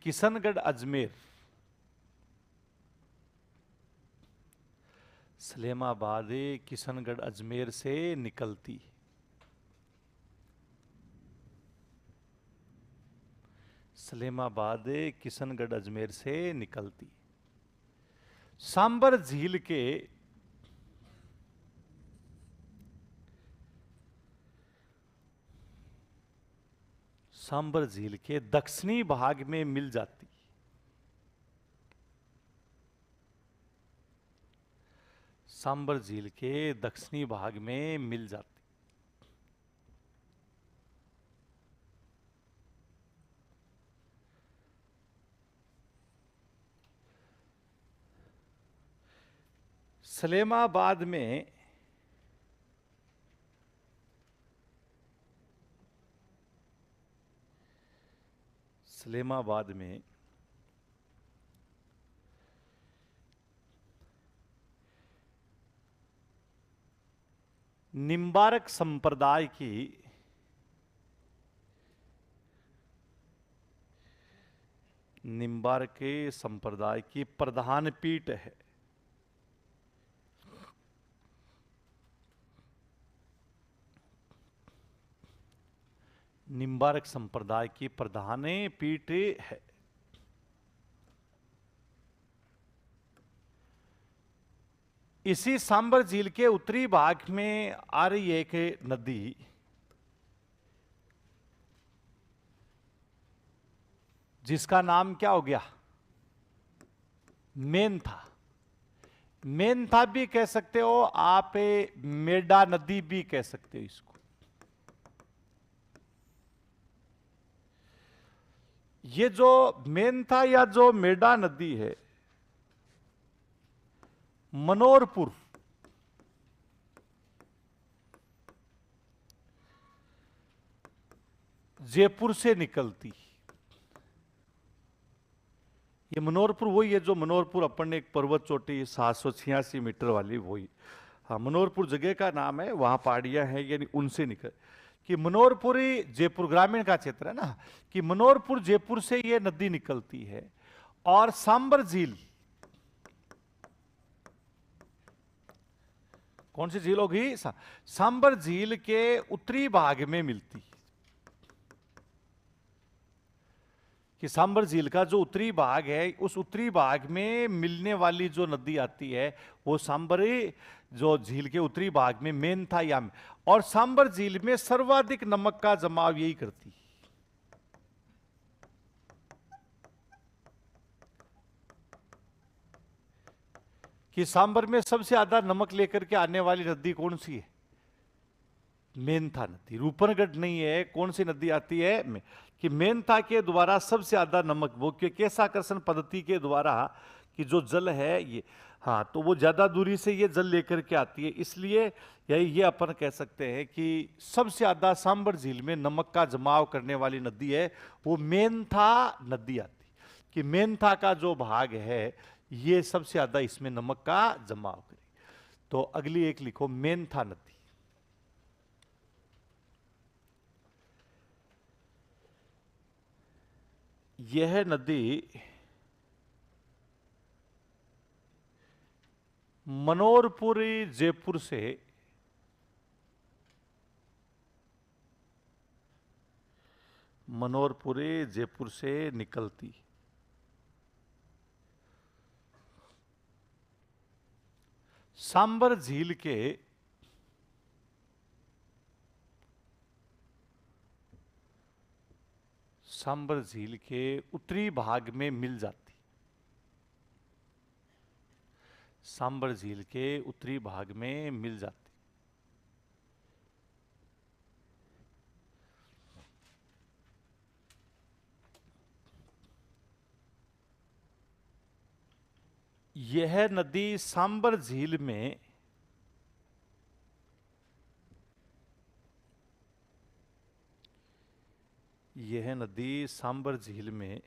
किशनगढ़ अजमेर, सलेमाबाद किशनगढ़ अजमेर से निकलती, सलेमाबाद किशनगढ़ अजमेर से निकलती। सांबर झील के सांबर झील के दक्षिणी भाग में मिल जाती, सांबर झील के दक्षिणी भाग में मिल जाती। सलेमाबाद में सलेमाबाद में निम्बारक संप्रदाय की निम्बारक संप्रदाय की प्रधान पीठ है, निम्बारक संप्रदाय की प्रधान पीठ है। इसी सांबर झील के उत्तरी भाग में आ रही एक नदी जिसका नाम क्या हो गया, मेंथा। मेंथा भी कह सकते हो आप, मेडा नदी भी कह सकते हो इसको। ये जो मेंथा या जो मेडा नदी है, मनोरपुर जयपुर से निकलती। ये मनोरपुर वही है जो मनोरपुर अपन ने एक पर्वत चोटी 786 मीटर वाली, वही। हाँ, मनोरपुर जगह का नाम है, वहां पहाड़ियां हैं, यानी उनसे निकल कि मनोरपुर ही जयपुर ग्रामीण का क्षेत्र है ना, कि मनोरपुर जयपुर से ये नदी निकलती है। और सांबर झील, कौन सी झील होगी, सांबर झील के उत्तरी भाग में मिलती, कि सांबर झील का जो उत्तरी भाग है, उस उत्तरी भाग में मिलने वाली जो नदी आती है वो सांबर जो झील के उत्तरी भाग में मेंथा या में। और सांबर झील में सर्वाधिक नमक का जमाव यही करती, कि सांबर में सबसे ज्यादा नमक लेकर के आने वाली नदी कौन सी है, मेंथा नदी। रूपनगढ़ नहीं है, कौन सी नदी आती है कि मेंथा के द्वारा सबसे ज्यादा नमक, वो केशाकर्षण पद्धति के द्वारा कि जो जल है ये, हाँ, तो वो ज्यादा दूरी से ये जल लेकर के आती है। इसलिए यही ये अपन कह सकते हैं कि सबसे ज्यादा सांबर झील में नमक का जमाव करने वाली नदी है वो मेंथा नदी आती, कि मेंथा का जो भाग है ये सबसे ज्यादा इसमें नमक का जमाव करे। तो अगली एक लिखो, मेंथा नदी। यह नदी मनोरपुर जयपुर से निकलती, सांबर झील के उत्तरी भाग में मिल जाती, सांबर झील के उत्तरी भाग में मिल जाती। यह नदी सांबर झील में यह नदी सांबर झील में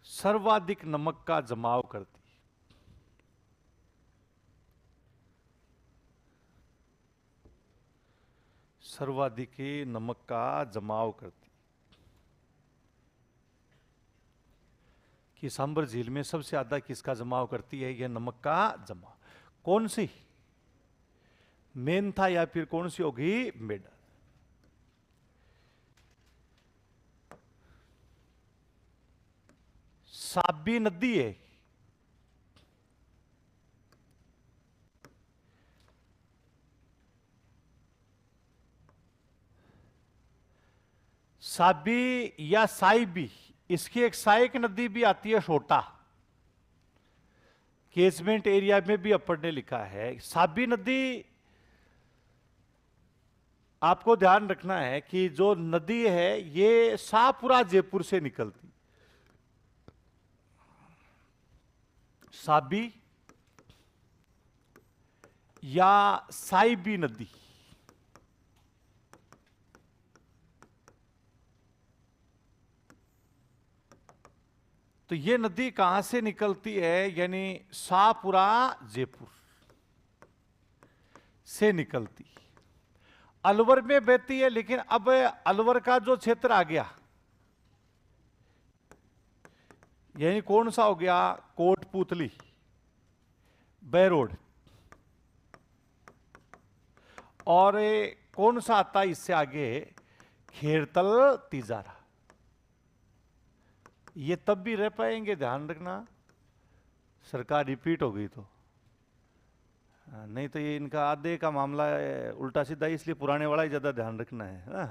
सर्वाधिक नमक का जमाव करती। सर्वाधिक नमक का जमाव करती। कि सांबर झील में सबसे ज्यादा किसका जमाव करती है? यह नमक का जमाव। कौन सी? मेंथा या फिर कौन सी होगी? मेडल। साबी नदी है। साबी या साइबी, इसकी एक सहायक नदी भी आती है छोटा, केचमेंट एरिया में भी अपन ने लिखा है। साबी नदी आपको ध्यान रखना है कि जो नदी है ये शाहपुरा जयपुर से निकलती। साबी या साइबी नदी, तो ये नदी कहां से निकलती है? यानी शाहपुरा जयपुर से निकलती, अलवर में बहती है। लेकिन अब अलवर का जो क्षेत्र आ गया, यानी कौन सा हो गया? कोटपुतली, बैरोड, और कौन सा आता है इससे आगे? खेरतल, तिजारा। ये तब भी रह पाएंगे, ध्यान रखना, सरकार रिपीट हो गई तो। नहीं तो ये इनका आधे का मामला उल्टा सीधा, इसलिए पुराने वाला ही ज्यादा ध्यान रखना है ना।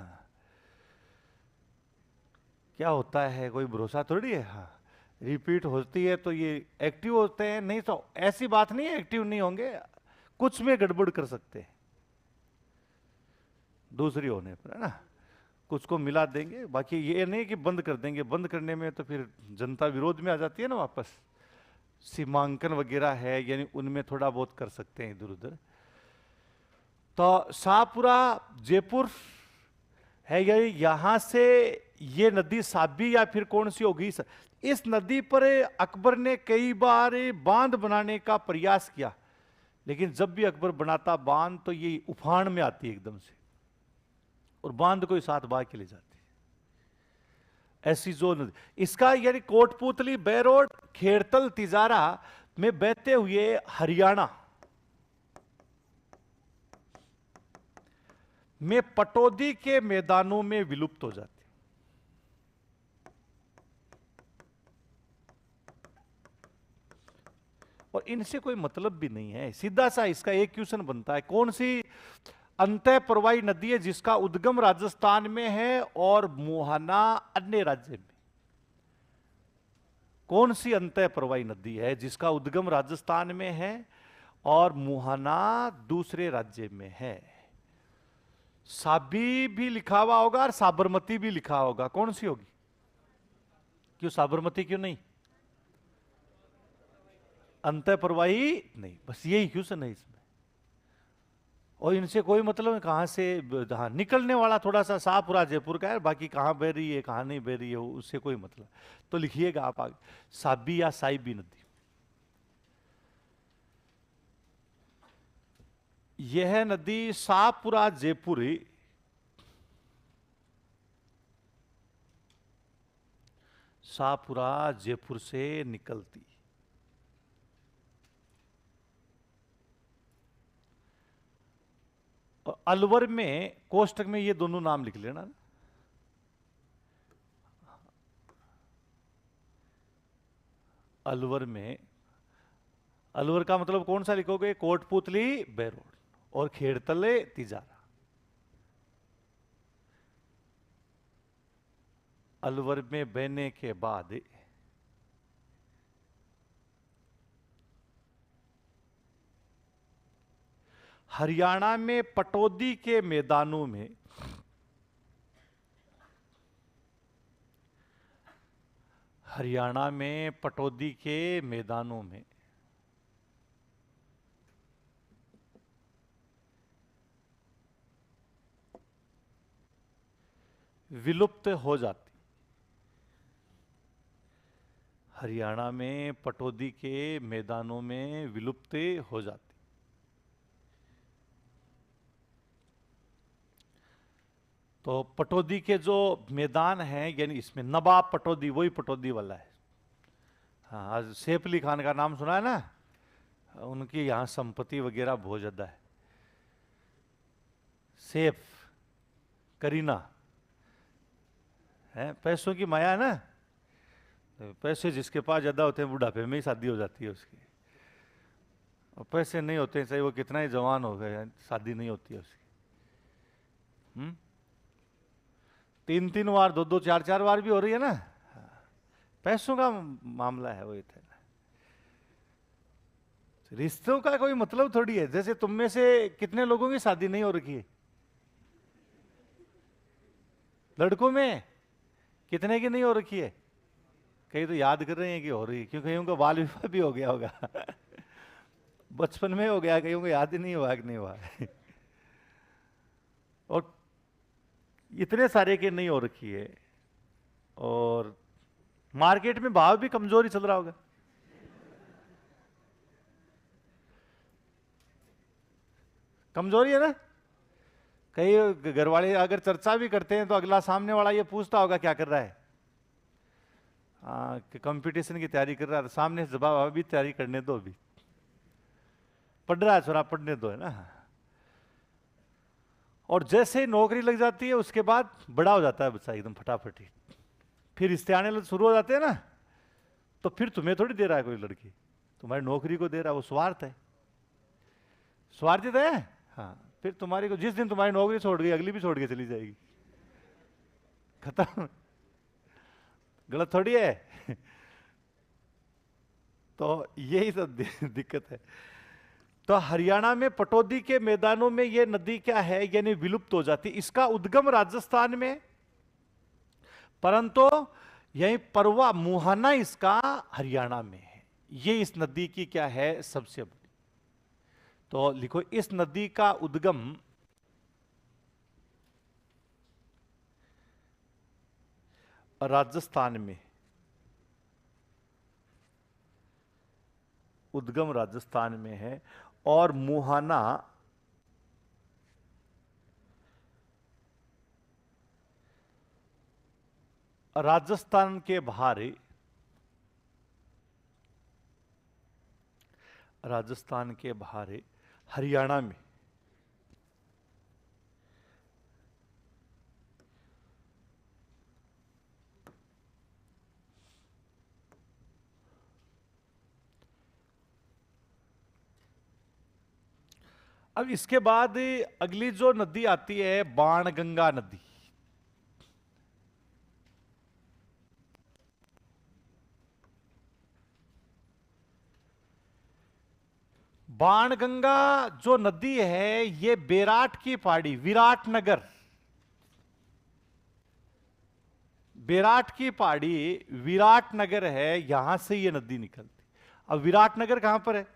क्या होता है कोई भरोसा थोड़ी है। हाँ, रिपीट होती है तो ये एक्टिव होते हैं, नहीं तो ऐसी बात नहीं है एक्टिव नहीं होंगे, कुछ में गड़बड़ कर सकते हैं दूसरी होने पर, है ना। कुछ को मिला देंगे, बाकी ये नहीं कि बंद कर देंगे। बंद करने में तो फिर जनता विरोध में आ जाती है ना वापस। सीमांकन वगैरह है, यानी उनमें थोड़ा बहुत कर सकते हैं इधर उधर। तो शाहपुरा जयपुर है, यानी यहां से ये नदी साबी या फिर कौन सी होगी? इस नदी पर अकबर ने कई बार बांध बनाने का प्रयास किया, लेकिन जब भी अकबर बनाता बांध तो ये उफान में आती है एकदम से, और बांध को साथ बहा के ले जाती। ऐसी जो नदी, इसका यानी कोटपुतली, बैरोड, खेड़तल, तिजारा में बहते हुए हरियाणा में पटौदी के मैदानों में विलुप्त हो जाती। और इनसे कोई मतलब भी नहीं है। सीधा सा इसका एक क्वेश्चन बनता है, कौन सी अंतः प्रवाही नदी है जिसका उद्गम राजस्थान में है और मुहाना अन्य राज्य में? कौन सी अंतः प्रवाही नदी है जिसका उद्गम राजस्थान में है और मुहाना दूसरे राज्य में है? साबी भी लिखा हुआ होगा और साबरमती भी लिखा होगा, कौन सी होगी? क्यों साबरमती क्यों नहीं? अंतः प्रवाही नहीं, बस यही क्वेश्चन है इसमें। और इनसे कोई मतलब कहां से, हाँ, निकलने वाला थोड़ा सा शाहपुरा जयपुर का है, बाकी कहां बह रही है कहां नहीं बह रही है उससे कोई मतलब। तो लिखिएगा आप आगे, साबी या साइबी नदी। यह नदी शाहपुरा जयपुर से निकलती। और अलवर में कोष्टक में ये दोनों नाम लिख लेना। अलवर में, अलवर का मतलब कौन सा लिखोगे? कोटपुतली, बैरोड और खेड़तले, तिजारा। अलवर में बहने के बाद हरियाणा में पटौदी के मैदानों में हरियाणा में पटौदी के मैदानों में विलुप्त हो जाती। हरियाणा में पटौदी के मैदानों में विलुप्त हो जाती। तो पटौदी के जो मैदान हैं, यानी इसमें नवाब पटौदी, वही पटौदी वाला है। हाँ, आज सैफ अली खान का नाम सुना है ना, उनकी यहाँ संपत्ति वगैरह बहुत ज्यादा है। सैफ, करीना है, पैसों की माया है ना, पैसे जिसके पास ज्यादा होते हैं बुढ़ापे में ही शादी हो जाती है उसकी, और पैसे नहीं होते हैं, चाहे वो कितना ही जवान हो गए, शादी नहीं होती है उसकी। 3-3 बार, 2-2, 4-4 बार भी हो रही है ना। पैसों का मामला है वो। इतना रिश्तों का कोई मतलब थोड़ी है। जैसे तुम में से कितने लोगों की शादी नहीं हो रखी है? लड़कों में कितने की नहीं हो रखी है? कई तो याद कर रहे हैं कि हो रही है, क्योंकि कईयों का बाल विवाह भी हो गया होगा बचपन में हो गया, कईयों को याद ही नहीं हुआ कि नहीं हुआ और इतने सारे के नहीं हो रखी है। और मार्केट में भाव भी कमजोरी चल रहा होगा। कमजोरी है ना। कई घर वाले अगर चर्चा भी करते हैं तो अगला सामने वाला ये पूछता होगा क्या कर रहा है, कि कंपटीशन की तैयारी कर रहा है। तो सामने से जवाब, अभी तैयारी करने दो, अभी पढ़ रहा है छोरा, पढ़ने दो, है ना। और जैसे ही नौकरी लग जाती है उसके बाद बड़ा हो जाता है बच्चा एकदम फटाफटी। फिर रिश्ते आने शुरू हो जाते हैं ना, तो फिर तुम्हें थोड़ी दे रहा है कोई लड़की, तुम्हारी नौकरी को दे रहा है। वो स्वार्थ है, स्वार्थित है। हाँ, फिर तुम्हारी को जिस दिन तुम्हारी नौकरी छोड़ गई, अगली भी छोड़ के चली जाएगी, खत्म। गलत थोड़ी है तो यही तो दिक्कत है। तो हरियाणा में पटौदी के मैदानों में यह नदी क्या है, यानी विलुप्त हो जाती। इसका उद्गम राजस्थान में, परंतु यही परवा मुहाना इसका हरियाणा में है। ये इस नदी की क्या है, सबसे बड़ी। तो लिखो, इस नदी का उद्गम राजस्थान में, उद्गम राजस्थान में है, और मुहाना राजस्थान के बाहर, राजस्थान के बाहर हरियाणा में। अब इसके बाद अगली जो नदी आती है, बाणगंगा नदी। बाणगंगा जो नदी है, ये बेराट की पहाड़ी, विराटनगर, बेराट की पहाड़ी विराटनगर है, यहां से ये नदी निकलती। अब विराटनगर कहां पर है?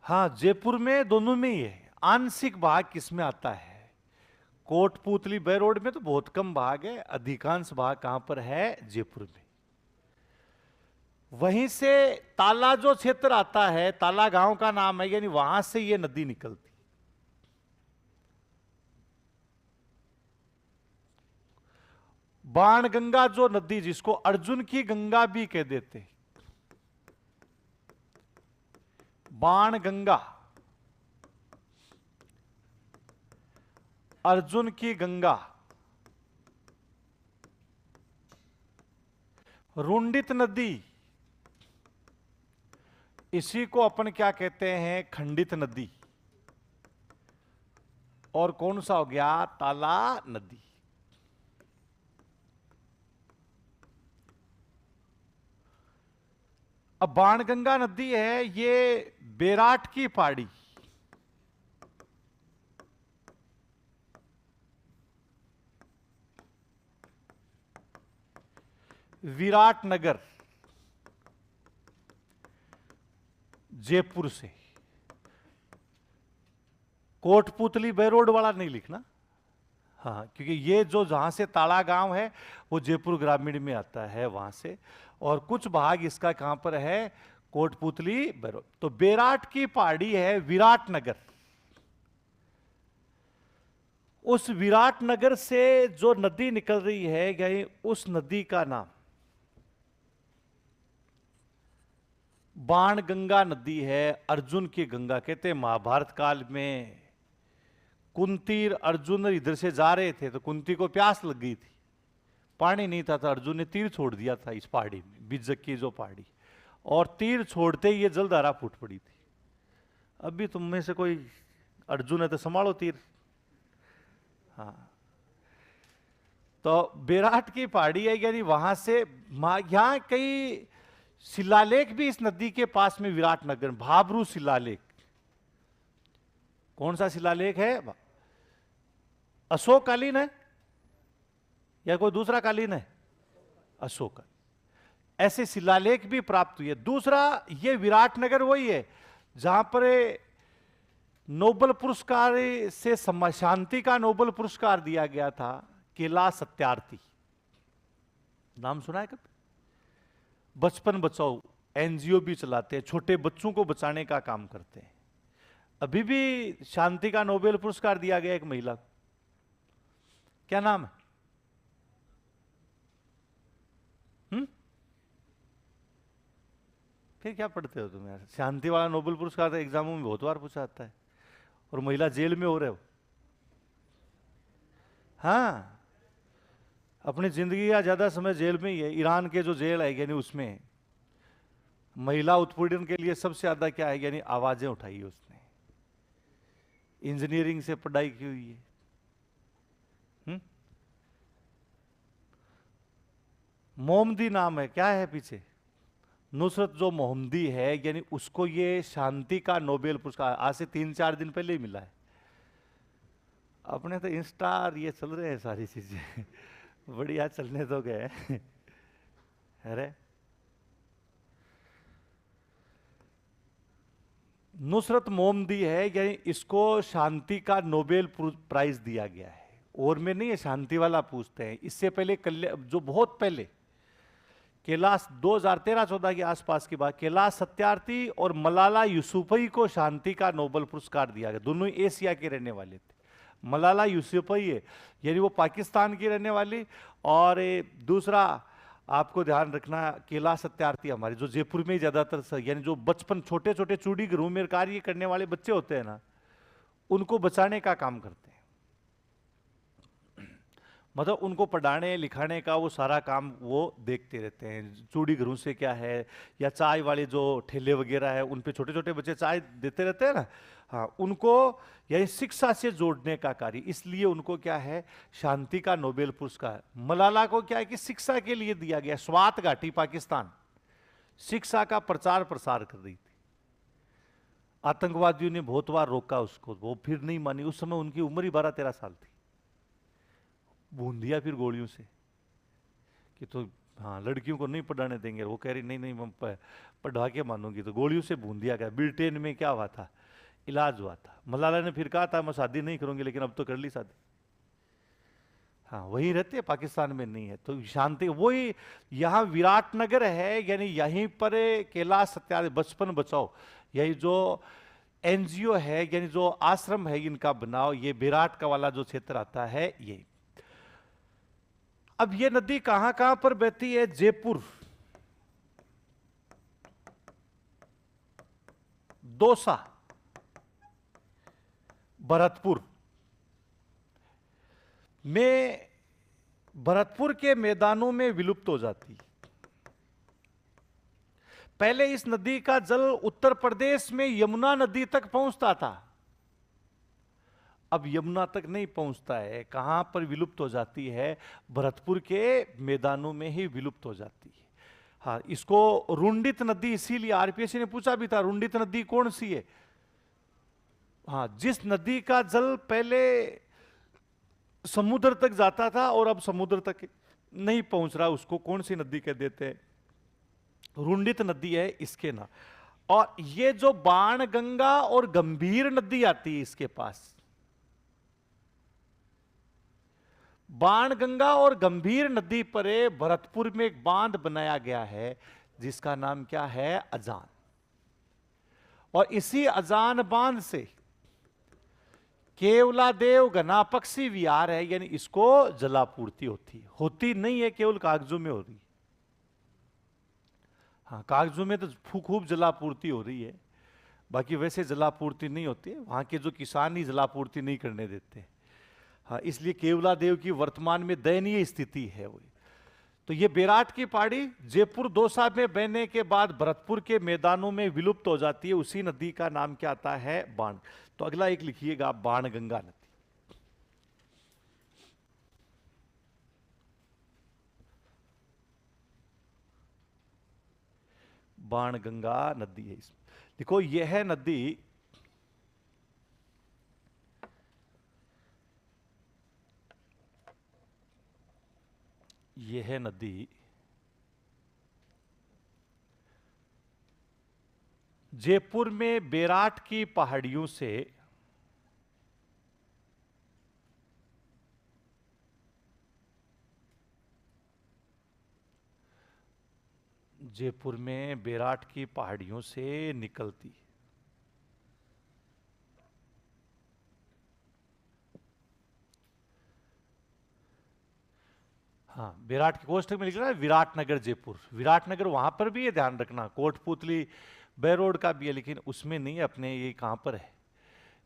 हाँ, जयपुर में, दोनों में ही है। आंशिक भाग किसमें आता है? कोटपुतली बे रोड में तो बहुत कम भाग है, अधिकांश भाग कहां पर है? जयपुर में। वहीं से ताला जो क्षेत्र आता है, ताला गांव का नाम है, यानी वहां से ये नदी निकलती। बाणगंगा जो नदी, जिसको अर्जुन की गंगा भी कह देते, बाणगंगा, अर्जुन की गंगा, रुंडित नदी, इसी को अपन क्या कहते हैं? खंडित नदी। और कौन सा हो गया? ताला नदी। अब बाणगंगा नदी है ये बेराट की पहाड़ी, विराटनगर जयपुर से, कोटपुतली बेरोड वाला नहीं लिखना, हाँ, क्योंकि ये जो जहां से ताड़ा गांव है वो जयपुर ग्रामीण में आता है वहां से, और कुछ भाग इसका कहां पर है, कोटपुतली बेरोड। तो बेराट की पहाड़ी है विराटनगर, उस विराटनगर से जो नदी निकल रही है गई, उस नदी का नाम बाणगंगा नदी है। अर्जुन की गंगा कहते हैं। महाभारत काल में कुंती अर्जुन इधर से जा रहे थे तो कुंती को प्यास लग गई थी, पानी नहीं था तो अर्जुन ने तीर छोड़ दिया था इस पहाड़ी में, बिज्जक की जो पहाड़ी, और तीर छोड़ते ही ये जलधारा फूट पड़ी थी। अभी तुम में से कोई अर्जुन है तो संभालो तीर। हाँ, तो बेराट की पहाड़ी है, यानी वहां से यहां कई शिलालेख भी इस नदी के पास में विराटनगर, भाबरू शिलालेख। कौन सा शिलालेख है? अशोक कालीन है या कोई दूसरा कालीन है? अशोक। ऐसे शिलालेख भी प्राप्त हुए। दूसरा, ये विराटनगर वही है जहां पर नोबेल पुरस्कार से शांति का नोबेल पुरस्कार दिया गया था कैलाश सत्यार्थी। नाम सुना है कभी? बचपन बचाओ एनजीओ भी चलाते हैं, छोटे बच्चों को बचाने का काम करते हैं। अभी भी शांति का नोबेल पुरस्कार दिया गया एक महिला को, क्या नाम है? फिर क्या पढ़ते हो तुम यार? शांति वाला नोबेल पुरस्कार तो एग्जामों में बहुत बार पूछा जाता है, और महिला जेल में हो रहे हो। हाँ, अपनी जिंदगी का ज्यादा समय जेल में ही है। ईरान के जो जेल है यानी उसमें महिला उत्पीड़न के लिए सबसे ज्यादा क्या है, यानी आवाजें उठाई है उसने। इंजीनियरिंग से पढ़ाई की हुई है। मोहम्मदी नाम है, क्या है पीछे? नुसरत जो मोहम्मदी है, यानी उसको ये शांति का नोबेल पुरस्कार आज से 3-4 दिन पहले ही मिला है। अपने तो इंस्टा और ये चल रहे हैं सारी चीजें बढ़िया चलने तो गए अरे नुसरत मोहम्मदी है, यानी इसको शांति का नोबेल प्राइज दिया गया है। और में नहीं है, शांति वाला पूछते हैं। इससे पहले जो बहुत पहले कैलाश 2013-14 के आसपास की बात, कैलाश सत्यार्थी और मलाला यूसुफजई को शांति का नोबेल पुरस्कार दिया गया। दोनों ही एशिया के रहने वाले थे। मलाला यूसुफजई है, यानी वो पाकिस्तान की रहने वाली, और दूसरा आपको ध्यान रखना कैलाश सत्यार्थी हमारे जो जयपुर में ही ज्यादातर, यानी जो बचपन छोटे छोटे चूड़ी घरों में कार्य करने वाले बच्चे होते हैं ना, उनको बचाने का काम करते हैं। मतलब उनको पढ़ाने लिखाने का वो सारा काम वो देखते रहते हैं। चूड़ी घरों से क्या है, या चाय वाले जो ठेले वगैरह है उन पे छोटे छोटे बच्चे चाय देते रहते हैं ना, हाँ, उनको यही शिक्षा से जोड़ने का कार्य। इसलिए उनको क्या है, शांति का नोबेल पुरस्कार। मलाला को क्या है कि शिक्षा के लिए दिया गया। स्वात घाटी पाकिस्तान शिक्षा का प्रचार प्रसार कर रही थी, आतंकवादियों ने बहुत बार रोका उसको, वो फिर नहीं मानी। उस समय उनकी उम्र ही 12-13 साल थी। भून दिया फिर गोलियों से कि तो हाँ लड़कियों को नहीं पढ़ाने देंगे। वो कह रही नहीं नहीं मैं पढ़ा के मानूंगी, तो गोलियों से भून दिया गया। ब्रिटेन में क्या हुआ था, इलाज हुआ था। मलाला ने फिर कहा था मैं शादी नहीं करूंगी, लेकिन अब तो कर ली शादी। हाँ, वहीं रहते हैं, पाकिस्तान में नहीं है। तो शांति वही यहाँ विराटनगर है, यानी यहीं पर कैलाश सत्यार्थी बचपन बचाओ, यही जो एनजीओ है, यानी जो आश्रम है इनका बनाओ, ये विराट का वाला जो क्षेत्र आता है ये। अब ये नदी कहां कहां पर बहती है? जयपुर, दौसा, भरतपुर में, भरतपुर के मैदानों में विलुप्त हो जाती। पहले इस नदी का जल उत्तर प्रदेश में यमुना नदी तक पहुंचता था, अब यमुना तक नहीं पहुंचता है। कहां पर विलुप्त हो जाती है? भरतपुर के मैदानों में ही विलुप्त हो जाती है। हाँ, इसको रुंडित नदी इसीलिए आरपीएससी ने पूछा भी था, रुंडित नदी कौन सी है? हाँ, जिस नदी का जल पहले समुद्र तक जाता था और अब समुद्र तक नहीं पहुंच रहा, उसको कौन सी नदी कह देते हैं? रुंडित नदी है इसके ना। और ये जो बाण गंगा और गंभीर नदी आती है इसके पास, बाण गंगा और गंभीर नदी पर भरतपुर में एक बांध बनाया गया है जिसका नाम क्या है? अजान। और इसी अजान बांध से केवलादेव घनापक्षी विहार है, यानी इसको जलापूर्ति होती नहीं है, केवल कागजों में हो रही है। हाँ, कागजों में तो खूब जलापूर्ति हो रही है, बाकी वैसे जलापूर्ति नहीं होती है, वहां के जो किसान ही जलापूर्ति नहीं करने देते। हाँ, इसलिए केवलादेव की वर्तमान में दयनीय स्थिति है वो। तो ये बेराट की पहाड़ी जयपुर दौसा में बहने के बाद भरतपुर के मैदानों में विलुप्त हो जाती है, उसी नदी का नाम क्या आता है? बाण। तो अगला एक लिखिएगा, बाण गंगा नदी। बाण गंगा नदी है इसमें। देखो, यह नदी जयपुर में बेराट की पहाड़ियों से निकलती। हाँ, विराट के कोष्टक में लिख रहा है विराटनगर जयपुर। विराटनगर वहां पर भी है, ध्यान रखना, कोटपुतली बैरोड का भी है, लेकिन उसमें नहीं है अपने। ये कहां पर है?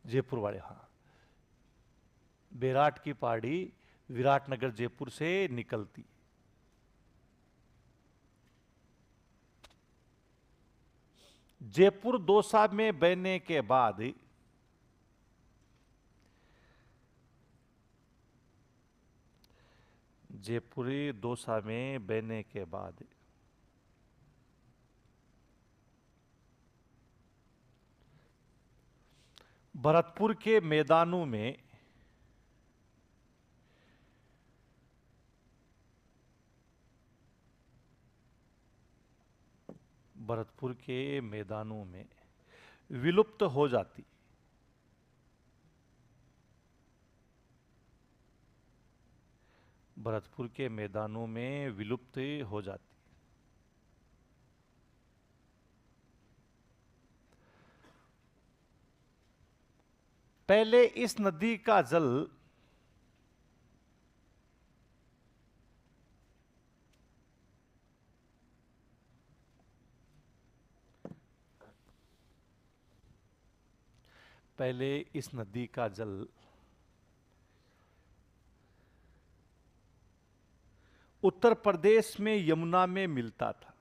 जयपुर वाले। हाँ, बेराट की पहाड़ी विराटनगर जयपुर से निकलती। जयपुर दौसा में बहने के बाद जयपुरी दौसा में बहने के बाद भरतपुर के मैदानों में विलुप्त हो जाती। भरतपुर के मैदानों में विलुप्त हो जाती। पहले इस नदी का जल उत्तर प्रदेश में यमुना में मिलता था।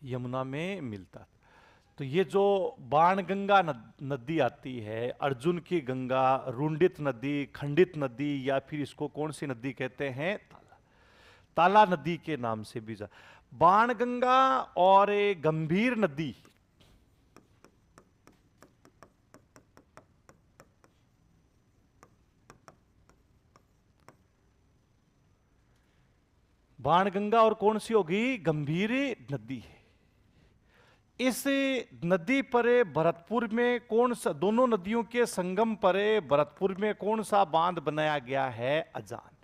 यमुना में मिलता था। तो ये जो बाणगंगा नदी आती है, अर्जुन की गंगा, रुंडित नदी, खंडित नदी, या फिर इसको कौन सी नदी कहते हैं? ताला नदी के नाम से भी बाणगंगा और गंभीर नदी बाणगंगा और कौन सी होगी? गंभीर नदी है। इस नदी पर भरतपुर में कौन सा, दोनों नदियों के संगम पर भरतपुर में कौन सा बांध बनाया गया है? अजान।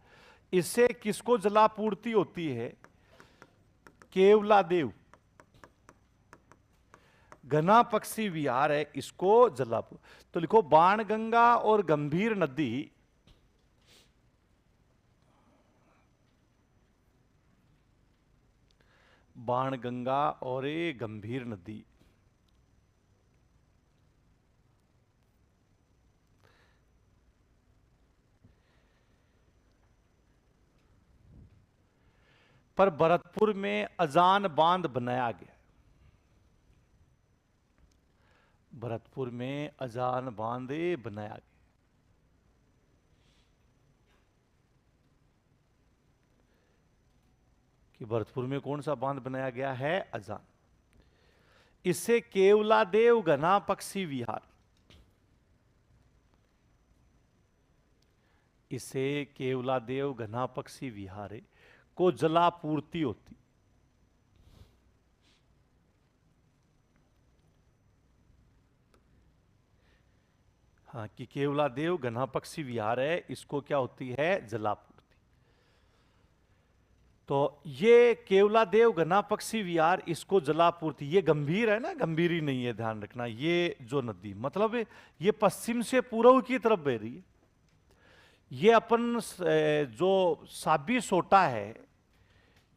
इससे किसको जलापूर्ति होती है? केवलादेव घनापक्षी विहार है, इसको जलापूर्ति। तो लिखो, बाणगंगा और गंभीर नदी बाणगंगा और गंभीर नदी पर भरतपुर में अजान बांध बनाया गया। भरतपुर में अजान बांध बनाया गया। कि भरतपुर में कौन सा बांध बनाया गया है? अजान। इससे केवलादेव घना पक्षी विहार, इसे केवलादेव घना पक्षी विहार को जलापूर्ति होती। हाँ, कि केवलादेव घना पक्षी विहार है, इसको क्या होती है? जलापूर्ति। तो ये केवलादेव घना पक्षी विहार, इसको जलापूर्ति, ये गंभीर है ना, गंभीरी नहीं है, ध्यान रखना। ये जो नदी मतलब ये पश्चिम से पूर्व की तरफ बह रही है। ये अपन जो साबी सोटा है,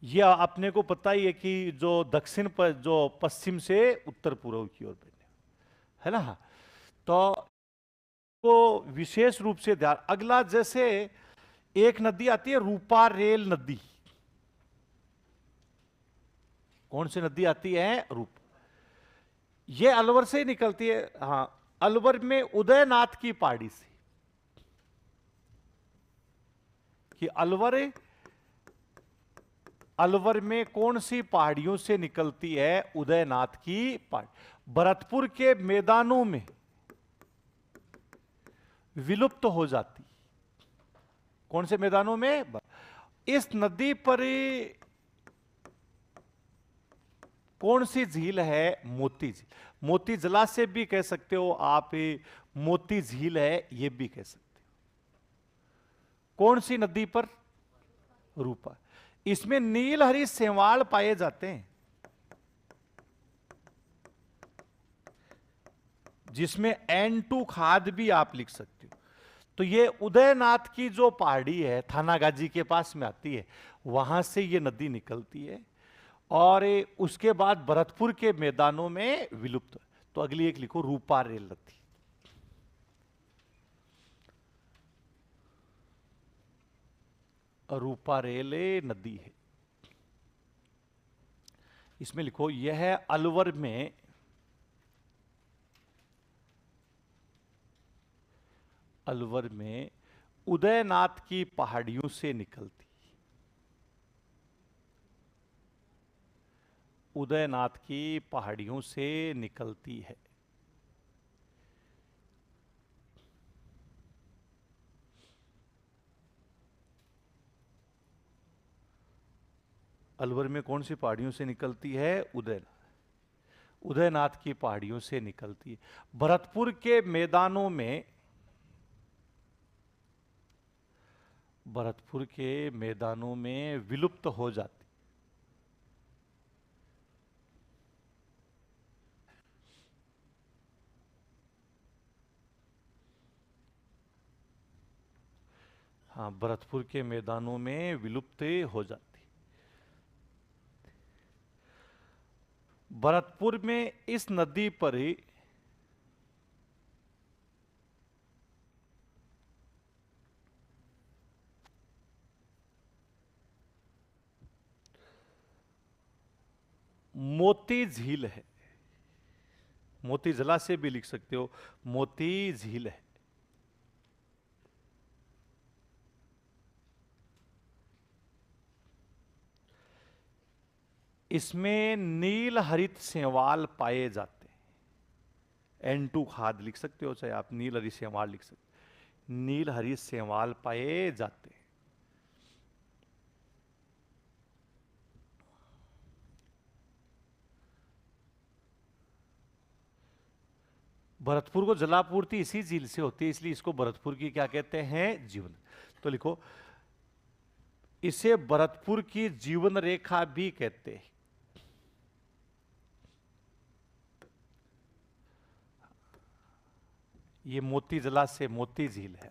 ये अपने को पता ही है कि जो दक्षिण पर, जो पश्चिम से उत्तर पूर्व की ओर बहने, है ना। तो विशेष रूप से ध्यान। अगला, जैसे एक नदी आती है रूपा रेल नदी। कौन सी नदी आती है? रूप। ये अलवर से निकलती है। हाँ, अलवर में उदयनाथ की पहाड़ी से। कि अलवर में कौन सी पहाड़ियों से निकलती है? उदयनाथ की पहाड़ी। भरतपुर के मैदानों में विलुप्त हो जाती। कौन से मैदानों में? इस नदी पर कौन सी झील है? मोती झील। मोती जलाशय भी कह सकते हो आप, मोती झील है ये भी कह सकते हो। कौन सी नदी पर? रूपा। इसमें नीलहरी शैवाल पाए जाते हैं, जिसमें N2 खाद भी आप लिख सकते हो। तो ये उदयनाथ की जो पहाड़ी है, थानागाजी के पास में आती है, वहां से ये नदी निकलती है और उसके बाद भरतपुर के मैदानों में विलुप्त। तो अगली एक लिखो, रूपा रेल नदी। रूपा रेल नदी है। इसमें लिखो, यह अलवर में उदयनाथ की पहाड़ियों से निकलती। उदयनाथ की पहाड़ियों से निकलती है। अलवर में कौन सी पहाड़ियों से निकलती है? उदयनाथ की पहाड़ियों से निकलती है। भरतपुर के मैदानों में, विलुप्त हो जाती। हाँ, भरतपुर के मैदानों में विलुप्त हो जाती। भरतपुर में इस नदी पर ही मोती झील है। मोती जलाशय भी लिख सकते हो, मोती झील है। इसमें नील हरित शैवाल पाए जाते हैं। N2 खाद लिख सकते हो, चाहे आप नील हरित शैवाल लिख सकते हो। नील हरित शैवाल पाए जाते हैं। भरतपुर को जलापूर्ति इसी झील से होती है, इसलिए इसको भरतपुर की क्या कहते हैं? जीवन। तो लिखो, इसे भरतपुर की जीवन रेखा भी कहते हैं। ये मोती जलाशय, मोती झील है।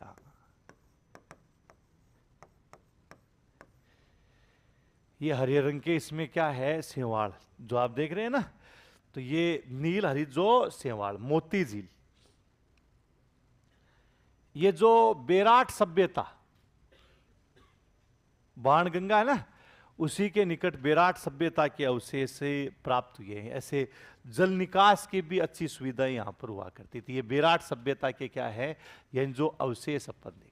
ये हरे रंग के, इसमें क्या है? शैवाल, जो आप देख रहे हैं ना। तो ये नील हरित जो शैवाल, मोती झील। ये जो बेराट सभ्यता, बाणगंगा है ना, उसी के निकट बेराट सभ्यता के अवशेष से प्राप्त हुए हैं। ऐसे जल निकास की भी अच्छी सुविधा यहाँ पर हुआ करती थी। ये बेराट सभ्यता के क्या है, ये जो अवशेष अपन देख,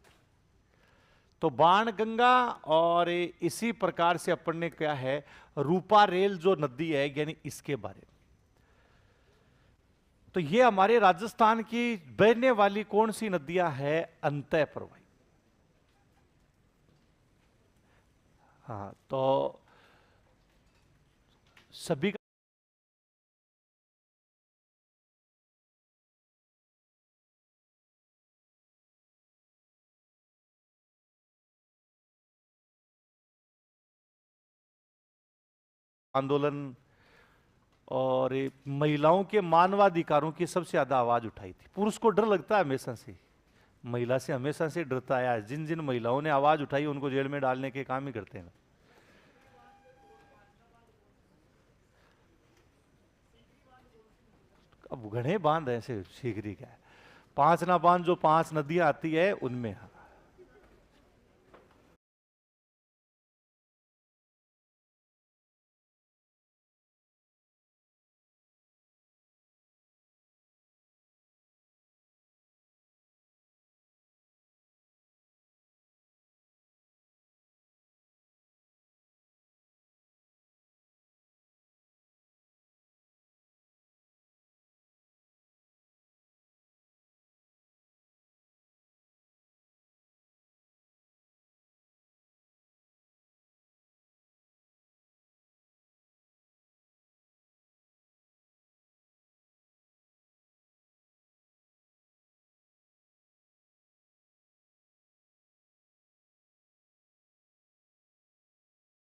तो बाणगंगा और इसी प्रकार से अपन ने क्या है, रूपा रेल जो नदी है यानी इसके बारे में। तो ये हमारे राजस्थान की बहने वाली कौन सी नदियां है, अंतः प्रवाही। हाँ, तो सभी आंदोलन और महिलाओं के मानवाधिकारों की सबसे ज्यादा आवाज उठाई थी। पुरुष को डर लगता है हमेशा से, महिला से हमेशा से डरता आया है। जिन जिन महिलाओं ने आवाज उठाई उनको जेल में डालने के काम ही करते हैं। अब घने बांध ऐसे शीघ्र क्या है, 5 ना बांध जो 5 नदियां आती है उनमें।